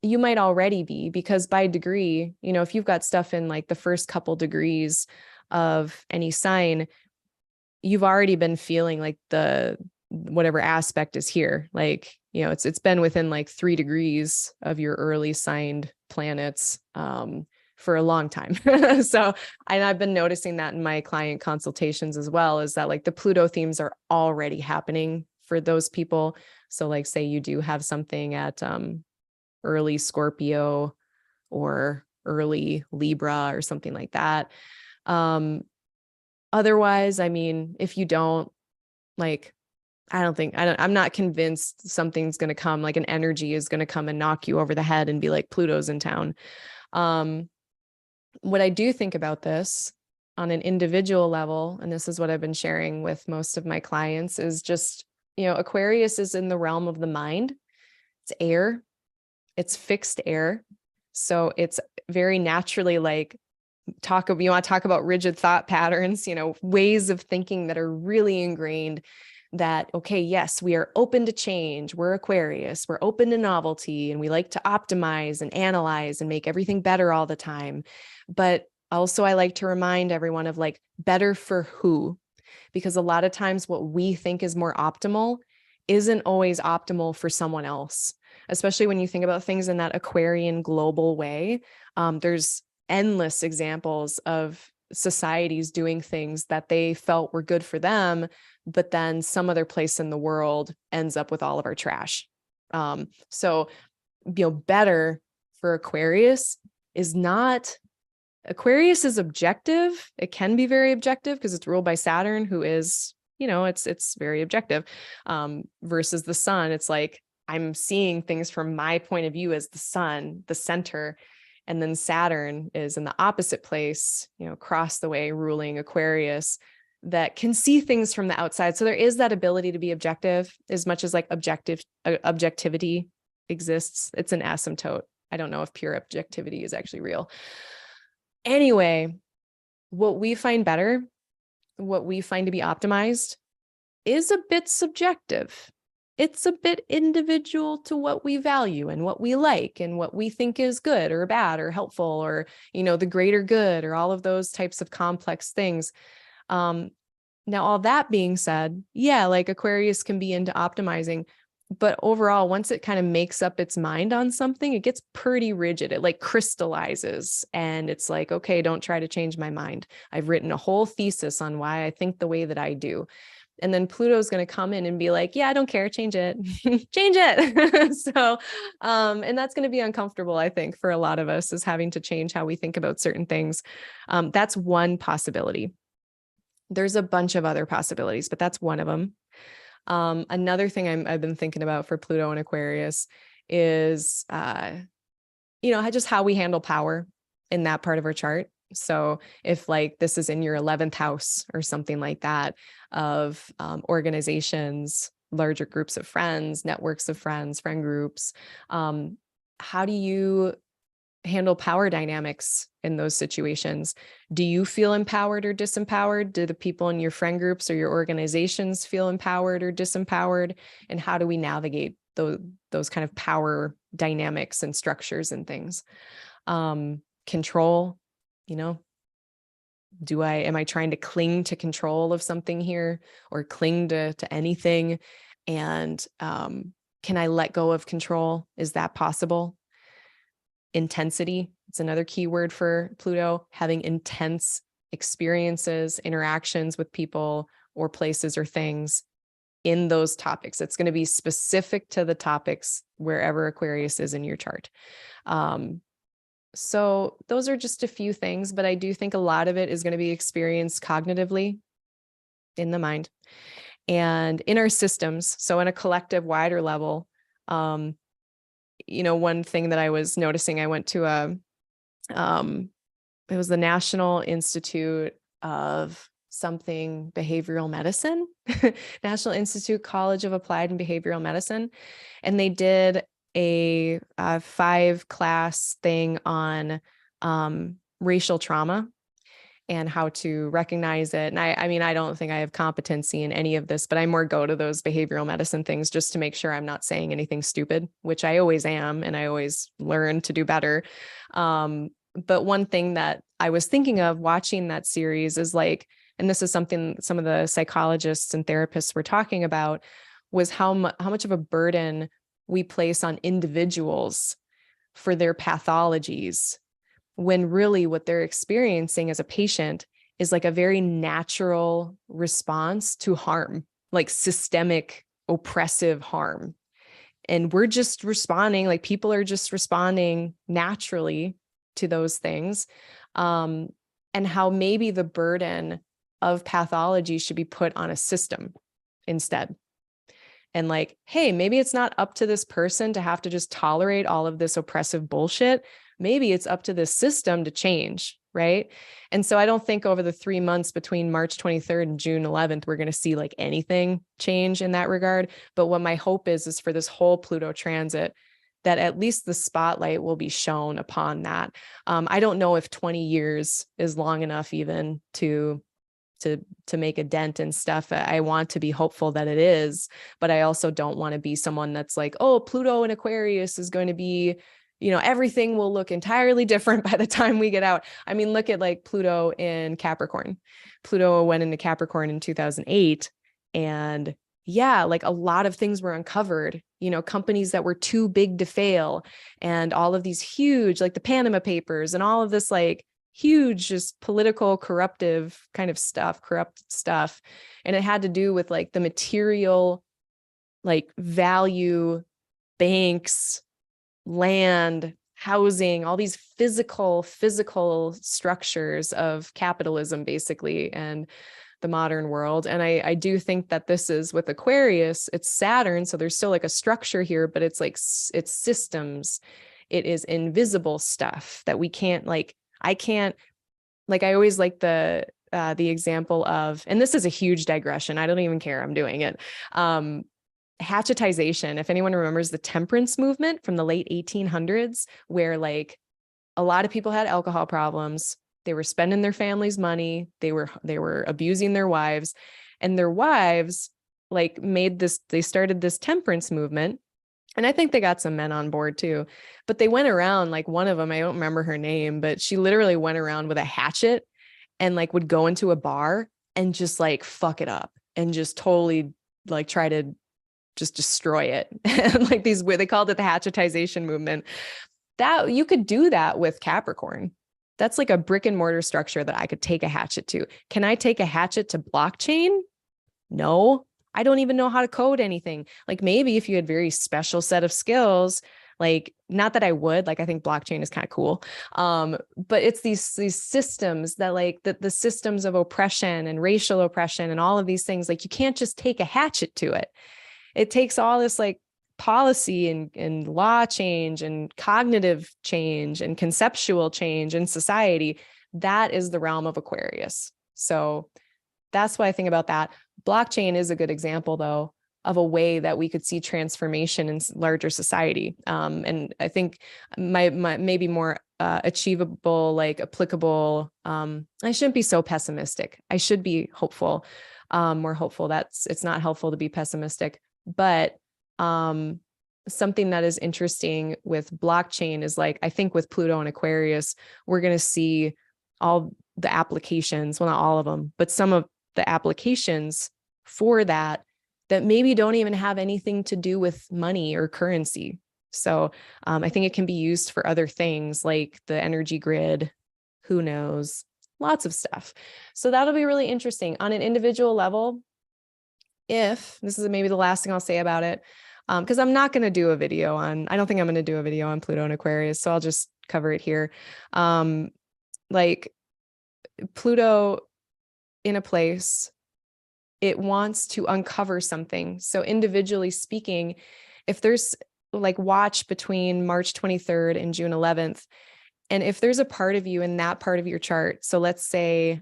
S1: you might already be, because by degree, if you've got stuff in like the first couple degrees of any sign, you've already been feeling like the whatever aspect is here. Like, it's been within like 3 degrees of your early signed planets for a long time. So, and I've been noticing that in my client consultations as well, is that like the Pluto themes are already happening for those people. So like, say you do have something at early Scorpio or early Libra or something like that. Otherwise, if you don't, like, I'm not convinced something's going to come, like an energy is going to come and knock you over the head and be like, Pluto's in town. What I do think about this on an individual level, and this is what I've been sharing with most of my clients, is just, Aquarius is in the realm of the mind. It's air. It's fixed air. So it's very naturally like you want to talk about rigid thought patterns, ways of thinking that are really ingrained, that, okay, yes, we are open to change. We're Aquarius. We're open to novelty, and we like to optimize and analyze and make everything better all the time. But also I like to remind everyone of like, better for who? Because a lot of times what we think is more optimal isn't always optimal for someone else, especially when you think about things in that Aquarian global way. There's endless examples of societies doing things that they felt were good for them, but then some other place in the world ends up with all of our trash. So, better for Aquarius is not, Aquarius is objective. It can be very objective because it's ruled by Saturn, who is, it's very objective, versus the sun. It's like, I'm seeing things from my point of view as the sun, the center. And then Saturn is in the opposite place, across the way, ruling Aquarius, that can see things from the outside. So there is that ability to be objective, as much as like objectivity exists. It's an asymptote. I don't know if pure objectivity is actually real. Anyway, what we find better, what we find to be optimized, is a bit subjective. It's a bit individual to what we value and what we like and what we think is good or bad or helpful, or, the greater good, or all of those types of complex things. Now, all that being said, yeah, like Aquarius can be into optimizing, but overall, once it kind of makes up its mind on something, it gets pretty rigid. It like crystallizes, and it's like, okay, don't try to change my mind. I've written a whole thesis on why I think the way that I do. And then Pluto's going to come in and be like, yeah, I don't care. Change it. Change it. So, and that's going to be uncomfortable, I think, for a lot of us, is having to change how we think about certain things. That's one possibility. There's a bunch of other possibilities, but that's one of them. Another thing I've been thinking about for Pluto and Aquarius is, just how we handle power in that part of our chart. So if like this is in your 11th house or something like that, of organizations, larger groups of friends, networks of friends, friend groups, how do you handle power dynamics in those situations? Do you feel empowered or disempowered? Do the people in your friend groups or your organizations feel empowered or disempowered? And how do we navigate those kind of power dynamics and structures and things? Control, am I trying to cling to control of something here, or cling to anything? And can I let go of control? Is that possible? Intensity, it's another key word for Pluto, having intense experiences, interactions with people or places or things in those topics. It's going to be specific to the topics wherever Aquarius is in your chart. So those are just a few things, but I do think a lot of it is going to be experienced cognitively in the mind and in our systems. So in a collective, wider level, one thing that I was noticing, I went to it was the National Institute of something behavioral medicine, National Institute College of Applied and Behavioral Medicine. And they did a 5-class thing on racial trauma and how to recognize it. And I don't think I have competency in any of this, but I more go to those behavioral medicine things just to make sure I'm not saying anything stupid, which I always am. And I always learn to do better. But one thing that I was thinking of watching that series is like, and this is something some of the psychologists and therapists were talking about, was how much of a burden we place on individuals for their pathologies, when really what they're experiencing as a patient is like a very natural response to harm, like systemic oppressive harm. And we're just responding, like people are just responding naturally to those things. And how maybe the burden of pathology should be put on a system instead. And like, hey, maybe it's not up to this person to have to just tolerate all of this oppressive bullshit. Maybe it's up to this system to change, right? And so I don't think over the 3 months between March 23rd and June 11th, we're going to see like anything change in that regard. But what my hope is for this whole Pluto transit, that at least the spotlight will be shown upon that. I don't know if 20 years is long enough even to make a dent and stuff. I want to be hopeful that it is, but I also don't want to be someone that's like, oh, Pluto in Aquarius is going to be, everything will look entirely different by the time we get out. I mean, look at like Pluto in Capricorn. Pluto went into Capricorn in 2008, and yeah, like a lot of things were uncovered, companies that were too big to fail, and all of these huge, like the Panama Papers and all of this, like huge, just political, corrupt stuff. And it had to do with like the material, like value, banks, land, housing, all these physical structures of capitalism, basically, and the modern world. And I do think that this is with Aquarius, it's Saturn. So there's still like a structure here, but it's like, it's systems. It is invisible stuff that we can't I always like the example of, and this is a huge digression, I don't even care, I'm doing it. Hatchetization. If anyone remembers the temperance movement from the late 1800s, where like a lot of people had alcohol problems, they were spending their family's money, they were abusing their wives, and their wives like they started this temperance movement. And I think they got some men on board too, but they went around, like one of them, I don't remember her name, but she literally went around with a hatchet and like would go into a bar and just like fuck it up and just totally like try to just destroy it. And like they called it the hatchetization movement. That you could do that with Capricorn. That's like a brick and mortar structure that I could take a hatchet to. Can I take a hatchet to blockchain? No, I don't even know how to code anything. Like maybe if you had very special set of skills, like not that I would, like I think blockchain is kind of cool. But it's these systems that like the systems of oppression and racial oppression and all of these things, like you can't just take a hatchet to it. It takes all this like policy and law change and cognitive change and conceptual change in society. That is the realm of Aquarius. So that's what I think about that. Blockchain is a good example, though, of a way that we could see transformation in larger society. And I think my maybe more achievable, like applicable. I shouldn't be so pessimistic. I should be hopeful, more hopeful. It's not helpful to be pessimistic, but something that is interesting with blockchain is like, I think with Pluto and Aquarius, we're going to see all the applications, well, not all of them, but some of the applications for that maybe don't even have anything to do with money or currency. So I think it can be used for other things like the energy grid, who knows, lots of stuff. So that'll be really interesting on an individual level. If this is maybe the last thing I'll say about it, because I'm not going to do a video on, I don't think I'm going to do a video on Pluto and Aquarius, so I'll just cover it here. Like Pluto in a place, it wants to uncover something. So individually speaking, if there's like watch between March 23rd and June 11th, and if there's a part of you in that part of your chart, so let's say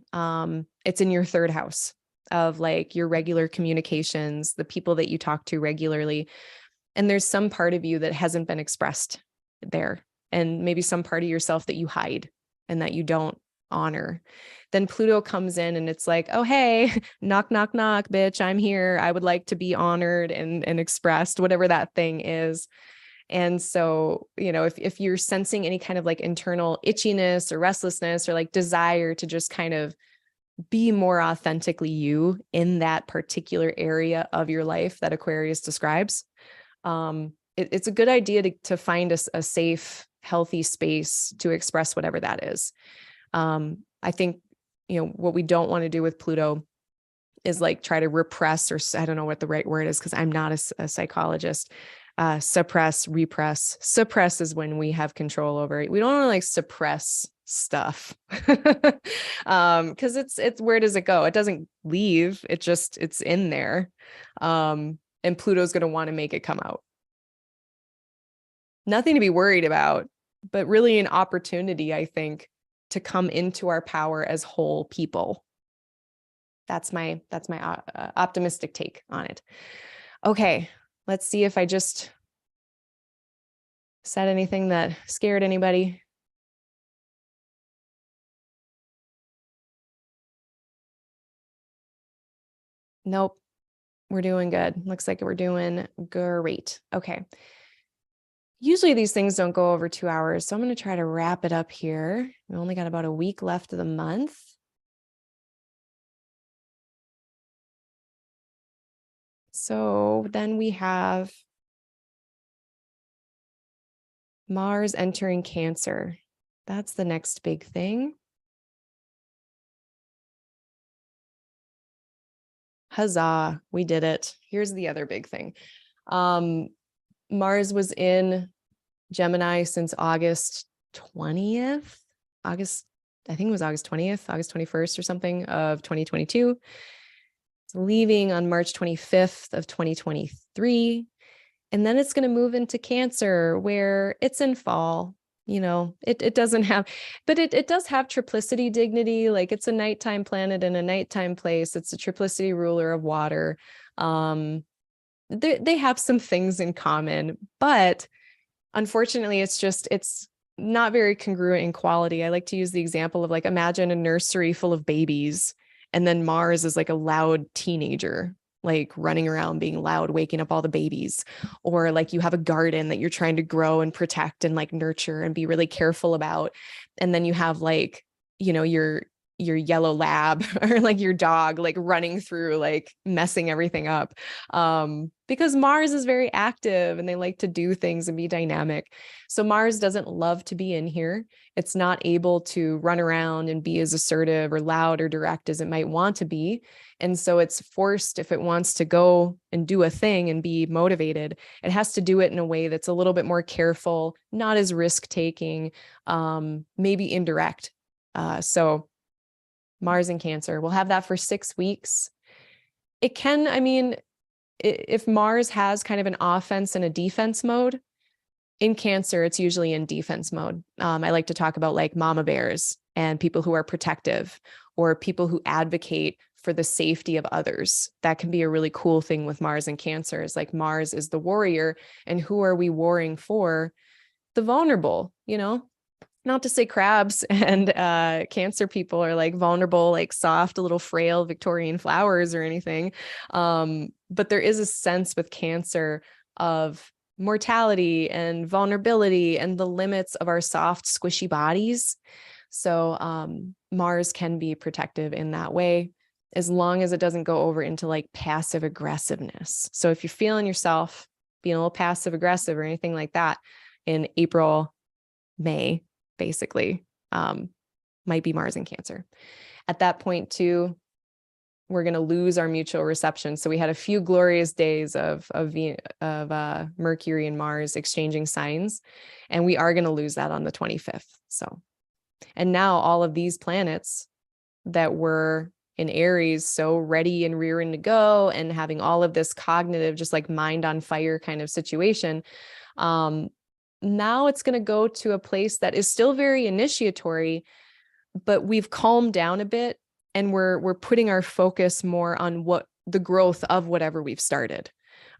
S1: it's in your third house of like your regular communications, the people that you talk to regularly, and there's some part of you that hasn't been expressed there, and maybe some part of yourself that you hide and that you don't honor, then Pluto comes in and it's like, oh, hey, knock, knock, knock, bitch, I'm here. I would like to be honored and expressed, whatever that thing is. And so, you know, if you're sensing any kind of like internal itchiness or restlessness or like desire to just kind of be more authentically you in that particular area of your life that Aquarius describes, it's a good idea to find a safe, healthy space to express whatever that is. I think, you know, what we don't want to do with Pluto is like try to repress, or I don't know what the right word is, because I'm not a psychologist. Suppress, repress. Suppress is when we have control over it. We don't want to like suppress stuff because it's where does it go? It doesn't leave. It's in there. And Pluto's going to want to make it come out. Nothing to be worried about, but really an opportunity, I think, to come into our power as whole people. That's my optimistic take on it. Okay, let's see if I just said anything that scared anybody. Nope, we're doing good. Looks like we're doing great. Okay. Usually these things don't go over 2 hours, so I'm going to try to wrap it up here. We only got about a week left of the month. So then we have Mars entering Cancer. That's the next big thing. Huzzah, we did it. Here's the other big thing. Mars was in Gemini since August 20th. I think it was August 20th, August 21st or something of 2022. It's leaving on March 25th of 2023. And then it's going to move into Cancer, where it's in fall. You know, it doesn't have, but it does have triplicity dignity. Like it's a nighttime planet in a nighttime place. It's a triplicity ruler of water. They have some things in common, but unfortunately, it's not very congruent in quality. I like to use the example of like, imagine a nursery full of babies, and then Mars is like a loud teenager, like running around being loud, waking up all the babies. Or like you have a garden that you're trying to grow and protect and like nurture and be really careful about. And then you have like, you know, your yellow lab or like your dog, like running through, like messing everything up. Because Mars is very active and they like to do things and be dynamic. So Mars doesn't love to be in here. It's not able to run around and be as assertive or loud or direct as it might want to be. And so it's forced, if it wants to go and do a thing and be motivated, it has to do it in a way that's a little bit more careful, not as risk-taking, maybe indirect. So Mars in Cancer, we'll have that for 6 weeks. It can, I mean, if Mars has kind of an offense and a defense mode, in Cancer, it's usually in defense mode. I like to talk about like mama bears and people who are protective or people who advocate for the safety of others. That can be a really cool thing with Mars and Cancer, is like Mars is the warrior, and who are we warring for? The vulnerable, you know? Not to say crabs and Cancer people are like vulnerable, like soft, little frail Victorian flowers or anything. But there is a sense with Cancer of mortality and vulnerability and the limits of our soft, squishy bodies. So Mars can be protective in that way, as long as it doesn't go over into like passive aggressiveness. So if you're feeling yourself being a little passive aggressive or anything like that in April, May, basically, might be Mars in Cancer. At that point too, we're going to lose our mutual reception. So we had a few glorious days of Mercury and Mars exchanging signs, and we are going to lose that on the 25th. So, and now all of these planets that were in Aries, so ready and rearing to go and having all of this cognitive, just like mind on fire kind of situation, now it's going to go to a place that is still very initiatory, but we've calmed down a bit, and we're putting our focus more on what the growth of whatever we've started,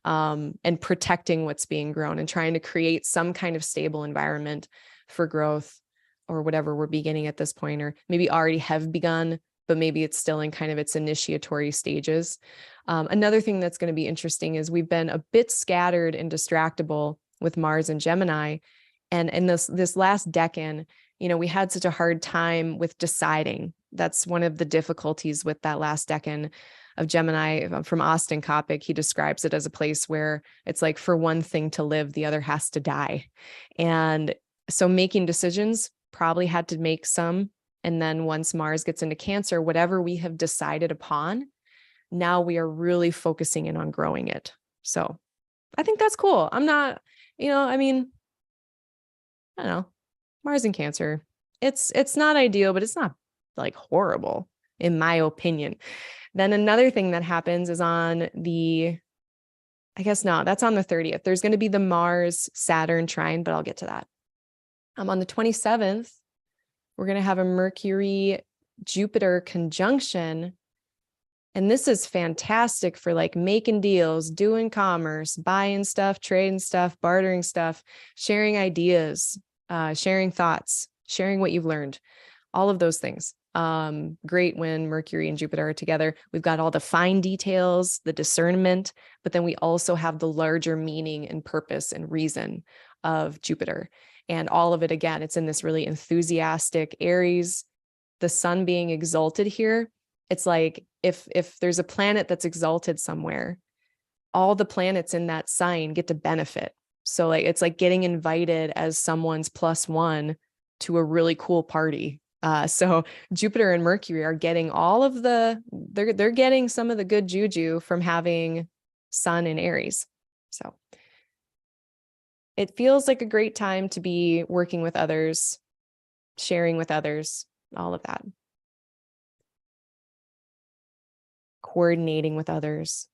S1: and protecting what's being grown and trying to create some kind of stable environment for growth, or whatever we're beginning at this point, or maybe already have begun, but maybe it's still in kind of its initiatory stages. Another thing that's going to be interesting is we've been a bit scattered and distractible with Mars and Gemini. And in this last decan, you know, we had such a hard time with deciding. That's one of the difficulties with that last decan of Gemini. From Austin Coppock, he describes it as a place where it's like, for one thing to live, the other has to die. And so making decisions, probably had to make some. And then once Mars gets into Cancer, whatever we have decided upon, now we are really focusing in on growing it. So I think that's cool. I'm not, you know, I mean, I don't know, Mars in Cancer, it's not ideal, but it's not like horrible, in my opinion. Then another thing that happens is on the, I guess no, that's on the 30th. There's going to be the Mars Saturn trine, but I'll get to that. On the 27th, we're going to have a Mercury Jupiter conjunction. And this is fantastic for like making deals, doing commerce, buying stuff, trading stuff, bartering stuff, sharing ideas, sharing thoughts, sharing what you've learned, all of those things. Great when Mercury and Jupiter are together. We've got all the fine details, the discernment, but then we also have the larger meaning and purpose and reason of Jupiter. And all of it, again, it's in this really enthusiastic Aries, the sun being exalted here. It's like if there's a planet that's exalted somewhere, all the planets in that sign get to benefit. So like it's like getting invited as someone's +1 to a really cool party. So Jupiter and Mercury are getting all of they're getting some of the good juju from having sun in Aries. So it feels like a great time to be working with others, sharing with others, all of that. Coordinating with others.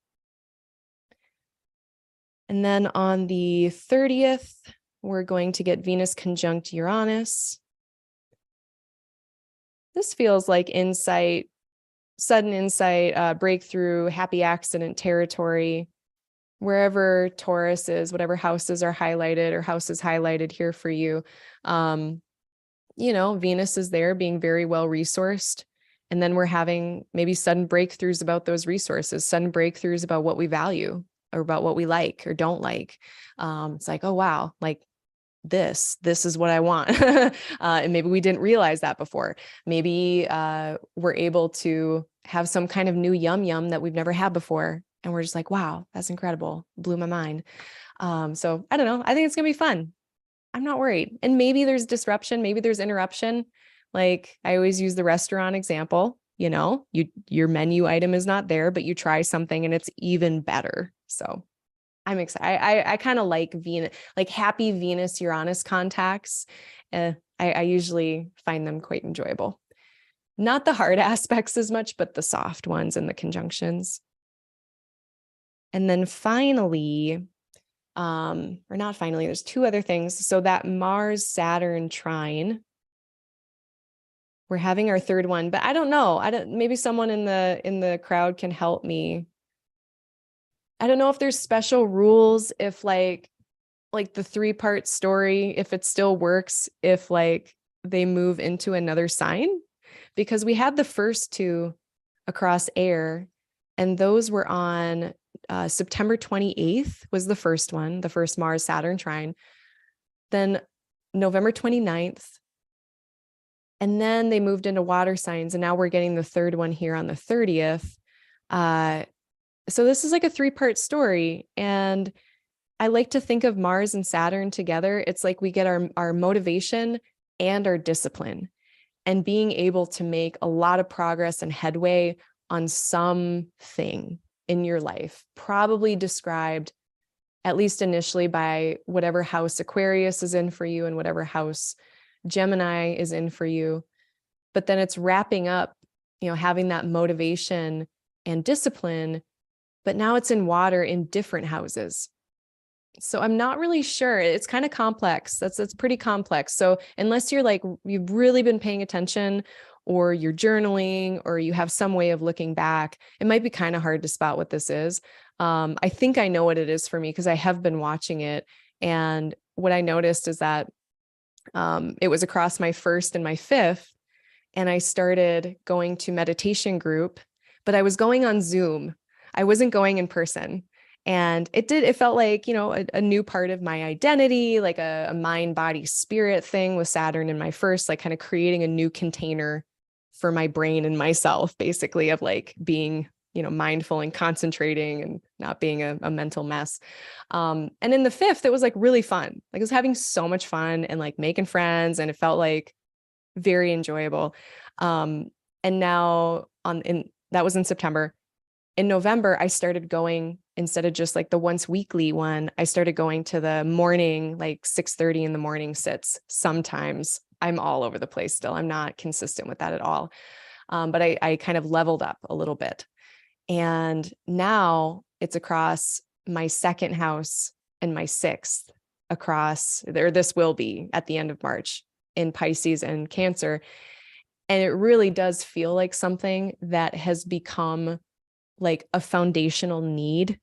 S1: And then on the 30th, we're going to get Venus conjunct Uranus. This feels like insight, sudden insight, breakthrough, happy accident territory. Wherever Taurus is, whatever houses are highlighted or houses highlighted here for you, you know, Venus is there being very well resourced. And then we're having maybe sudden breakthroughs about those resources, sudden breakthroughs about what we value or about what we like or don't like. It's like, oh, wow, like this is what I want. And maybe we didn't realize that before. Maybe we're able to have some kind of new yum that we've never had before. And we're just like, wow, that's incredible. Blew my mind. So I don't know. I think it's going to be fun. I'm not worried. And maybe there's disruption. Maybe there's interruption. Like I always use the restaurant example. your menu item is not there, but you try something and it's even better. So I'm excited. I kind of like Venus, like happy Venus Uranus contacts. I usually find them quite enjoyable. Not the hard aspects as much, but the soft ones and the conjunctions. And then finally, or not finally, there's two other things. So that Mars Saturn trine, we're having our third one, but I don't know. Maybe someone in the crowd can help me. I don't know if there's special rules, if like the 3-part story, if it still works, if like they move into another sign, because we had the first two across air, and those were on September 28th was the first one, the first Mars Saturn trine, then November 29th, and then they moved into water signs, and now we're getting the third one here on the 30th. So this is like a 3-part story, and I like to think of Mars and Saturn together. It's like we get our motivation and our discipline, and being able to make a lot of progress and headway on something in your life, probably described at least initially by whatever house Aquarius is in for you and whatever house Gemini is in for you. But then it's wrapping up, having that motivation and discipline, but now it's in water in different houses. So I'm not really sure. It's kind of complex. That's pretty complex. So unless you're like, you've really been paying attention, or you're journaling, or you have some way of looking back, it might be kind of hard to spot what this is. I think I know what it is for me because I have been watching it. And what I noticed is that it was across my 1st and my 5th. And I started going to meditation group, but I was going on Zoom. I wasn't going in person. And it felt like, a new part of my identity, like a mind, body, spirit thing with Saturn in my 1st, like kind of creating a new container for my brain and myself, basically, of like being, mindful and concentrating and not being a mental mess. And in the 5th, it was like really fun. Like I was having so much fun and like making friends, and it felt like very enjoyable. And now that was in September. In November, I started going, instead of just like the once weekly one, I started going to the morning, like 6:30 in the morning sits. Sometimes I'm all over the place still. I'm not consistent with that at all. But I kind of leveled up a little bit. And now it's across my 2nd house and my 6th across there. This will be at the end of March in Pisces and Cancer. And it really does feel like something that has become like a foundational need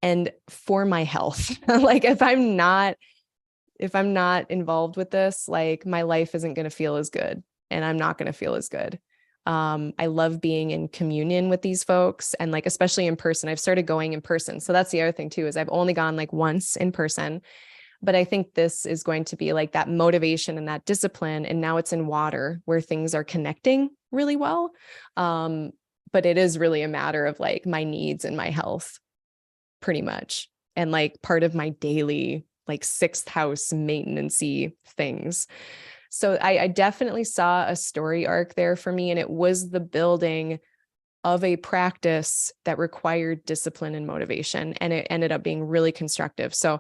S1: and for my health. Like if I'm not involved with this, like my life isn't going to feel as good, and I'm not going to feel as good. I love being in communion with these folks, and like, especially in person. I've started going in person. So that's the other thing too, is I've only gone like once in person, but I think this is going to be like that motivation and that discipline. And now it's in water where things are connecting really well. But it is really a matter of like my needs and my health pretty much. And like part of my daily like 6th house maintenance-y things. So I definitely saw a story arc there for me. And it was the building of a practice that required discipline and motivation. And it ended up being really constructive. So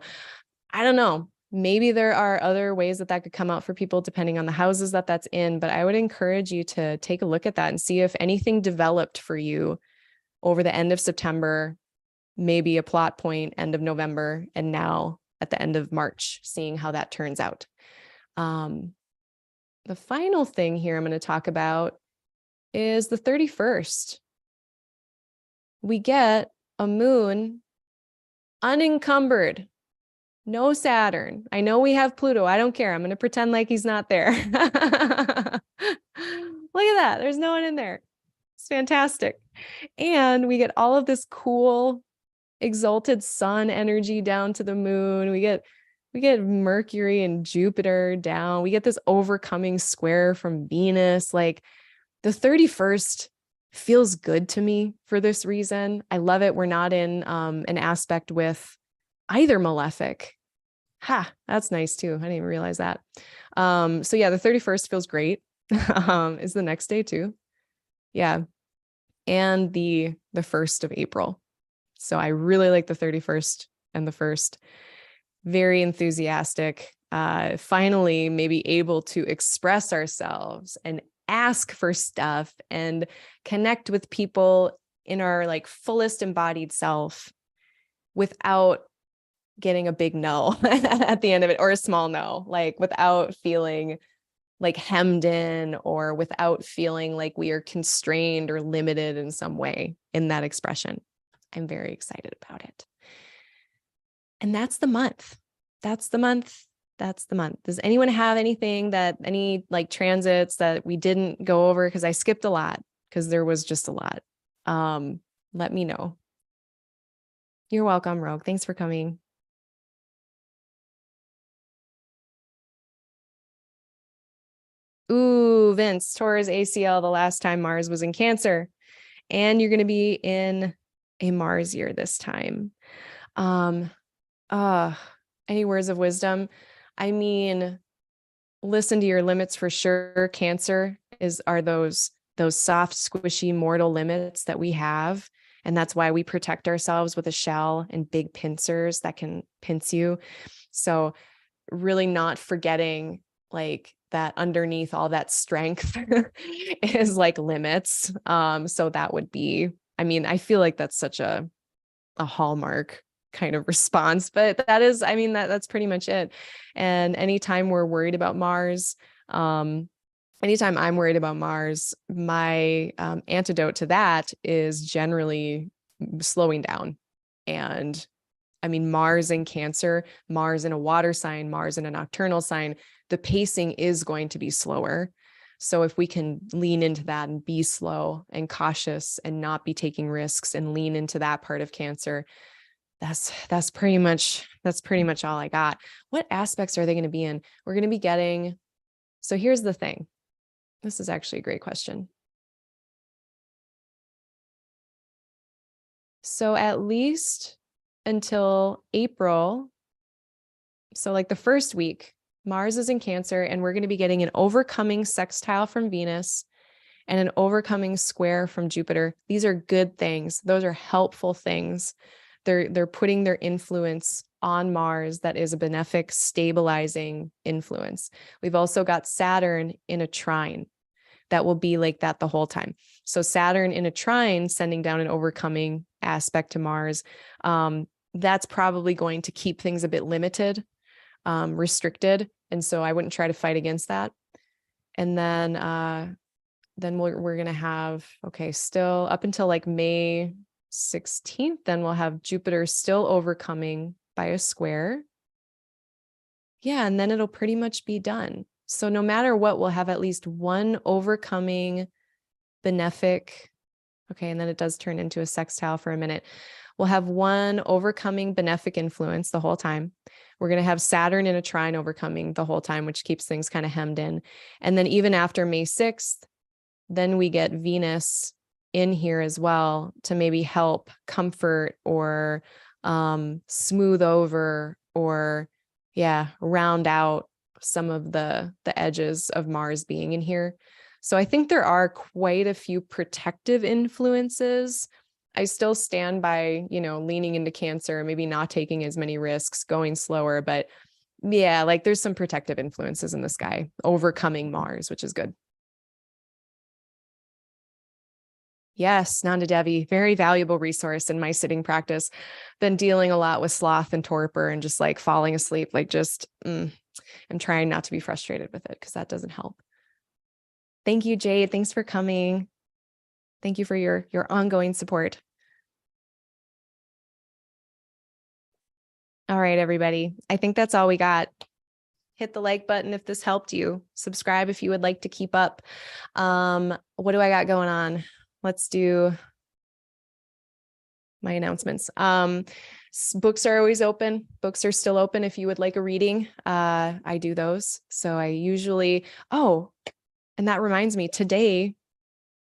S1: I don't know, maybe there are other ways that could come out for people depending on the houses that's in, but I would encourage you to take a look at that and see if anything developed for you over the end of September, maybe a plot point end of November, and now at the end of March, seeing how that turns out. The final thing here I'm going to talk about is the 31st. We get a moon unencumbered. No Saturn. I know we have Pluto. I don't care. I'm going to pretend like he's not there. Look at that. There's no one in there. It's fantastic. And we get all of this cool exalted sun energy down to the moon. We get Mercury and Jupiter down. We get this overcoming square from Venus. Like the 31st feels good to me for this reason. I love it. We're not in an aspect with either malefic. That's nice too. I didn't even realize that. So yeah, the 31st feels great. Is the next day too. Yeah. And the 1st of April. So I really like the 31st and the 1st. Very enthusiastic. Finally, maybe able to express ourselves and ask for stuff and connect with people in our like fullest embodied self without getting a big no at the end of it, or a small no, like without feeling like hemmed in, or without feeling like we are constrained or limited in some way in that expression. I'm very excited about it. And that's the month. That's the month. That's the month. Does anyone have anything any like transits that we didn't go over? Because I skipped a lot, because there was just a lot. Let me know. You're welcome, Rogue. Thanks for coming. Ooh, Vince, Taurus ACL the last time Mars was in Cancer. And you're going to be in a Mars year this time. Any words of wisdom? I mean, listen to your limits for sure. Cancer are those soft, squishy, mortal limits that we have. And that's why we protect ourselves with a shell and big pincers that can pinch you. So really not forgetting like that underneath all that strength is like limits. So that would be, I mean, I feel like that's such a hallmark kind of response, but that is, I mean, that's pretty much it. And anytime we're worried about Mars, anytime I'm worried about Mars, my antidote to that is generally slowing down. And I mean, Mars in Cancer, Mars in a water sign, Mars in a nocturnal sign, the pacing is going to be slower. So if we can lean into that and be slow and cautious and not be taking risks and lean into that part of Cancer, that's pretty much all I got. What aspects are they going to be in? We're going to be getting, so here's the thing. This is actually a great question. So at least until April, so like the first week, Mars is in Cancer, and we're going to be getting an overcoming sextile from Venus and an overcoming square from Jupiter. These are good things. Those are helpful things. They're putting their influence on Mars that is a benefic, stabilizing influence. We've also got Saturn in a trine that will be like that the whole time. So Saturn in a trine, sending down an overcoming aspect to Mars, that's probably going to keep things a bit limited, restricted. And so I wouldn't try to fight against that. And then we're going to have, okay, still up until like May 16th, then we'll have Jupiter still overcoming by a square. Yeah, and then it'll pretty much be done. So no matter what, we'll have at least one overcoming benefic. Okay, and then it does turn into a sextile for a minute. We'll have one overcoming benefic influence the whole time. We're going to have Saturn in a trine overcoming the whole time, which keeps things kind of hemmed in. And then even after May 6th, then we get Venus in here as well to maybe help comfort or smooth over or round out some of the edges of Mars being in here. So I think there are quite a few protective influences. I still stand by, leaning into Cancer, maybe not taking as many risks, going slower, but yeah, like there's some protective influences in the sky overcoming Mars, which is good. Yes, Nanda Devi, very valuable resource in my sitting practice. Been dealing a lot with sloth and torpor and just like falling asleep, like I'm trying not to be frustrated with it because that doesn't help. Thank you, Jade. Thanks for coming. Thank you for your ongoing support. All right, everybody. I think that's all we got. Hit the like button if this helped you. Subscribe if you would like to keep up. What do I got going on? Let's do my announcements. Books are always open. Books are still open if you would like a reading. I do those. So I usually, and that reminds me, today,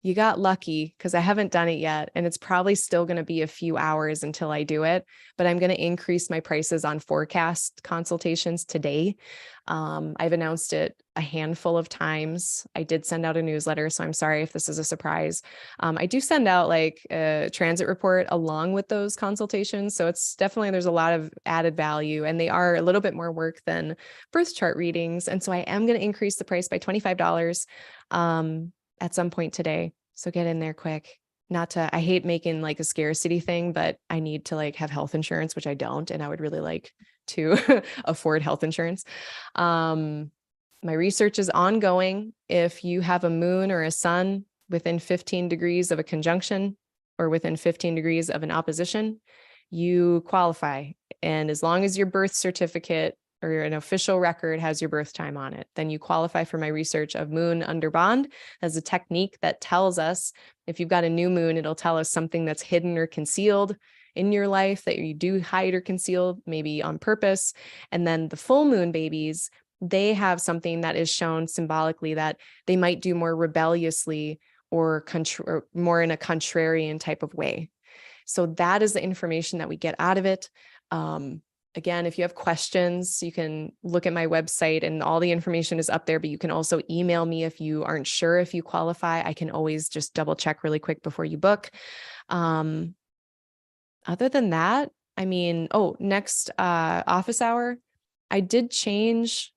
S1: you got lucky because I haven't done it yet. And it's probably still going to be a few hours until I do it, but I'm going to increase my prices on forecast consultations today. I've announced it a handful of times. I did send out a newsletter, so I'm sorry if this is a surprise. I do send out like a transit report along with those consultations. So it's definitely, there's a lot of added value, and they are a little bit more work than birth chart readings. And so I am going to increase the price by $25 at some point today. So get in there quick. Not to, I hate making like a scarcity thing, but I need to like have health insurance, which I don't. And I would really like to afford health insurance. My research is ongoing. If you have a moon or a sun within 15 degrees of a conjunction or within 15 degrees of an opposition, you qualify. And as long as your birth certificate or an official record has your birth time on it, then you qualify for my research of moon under bond. As a technique that tells us if you've got a new moon, it'll tell us something that's hidden or concealed in your life that you do hide or conceal, maybe on purpose. And then the full moon babies, they have something that is shown symbolically that they might do more rebelliously or more in a contrarian type of way. So that is the information that we get out of it. Again, if you have questions, you can look at my website and all the information is up there, but you can also email me if you aren't sure if you qualify. I can always just double check really quick before you book. Other than that, I mean, next office hour, I did change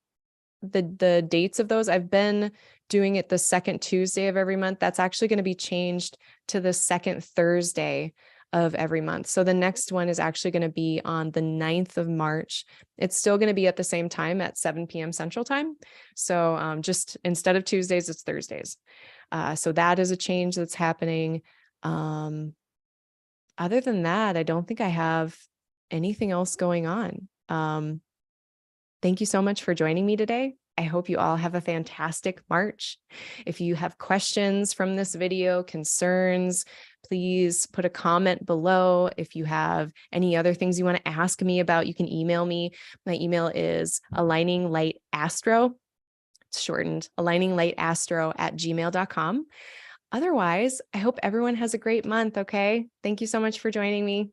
S1: the dates of those. I've been doing it the second Tuesday of every month. That's actually going to be changed to the second Thursday of every month. So the next one is actually going to be on the 9th of March. It's still going to be at the same time at 7 p.m. Central Time. So just instead of Tuesdays, it's Thursdays. So that is a change that's happening. Other than that, I don't think I have anything else going on. Thank you so much for joining me today. I hope you all have a fantastic March. If you have questions from this video, concerns, please put a comment below. If you have any other things you want to ask me about, you can email me. My email is aligninglightastro. It's shortened, aligninglightastro@gmail.com. Otherwise, I hope everyone has a great month, okay? Thank you so much for joining me.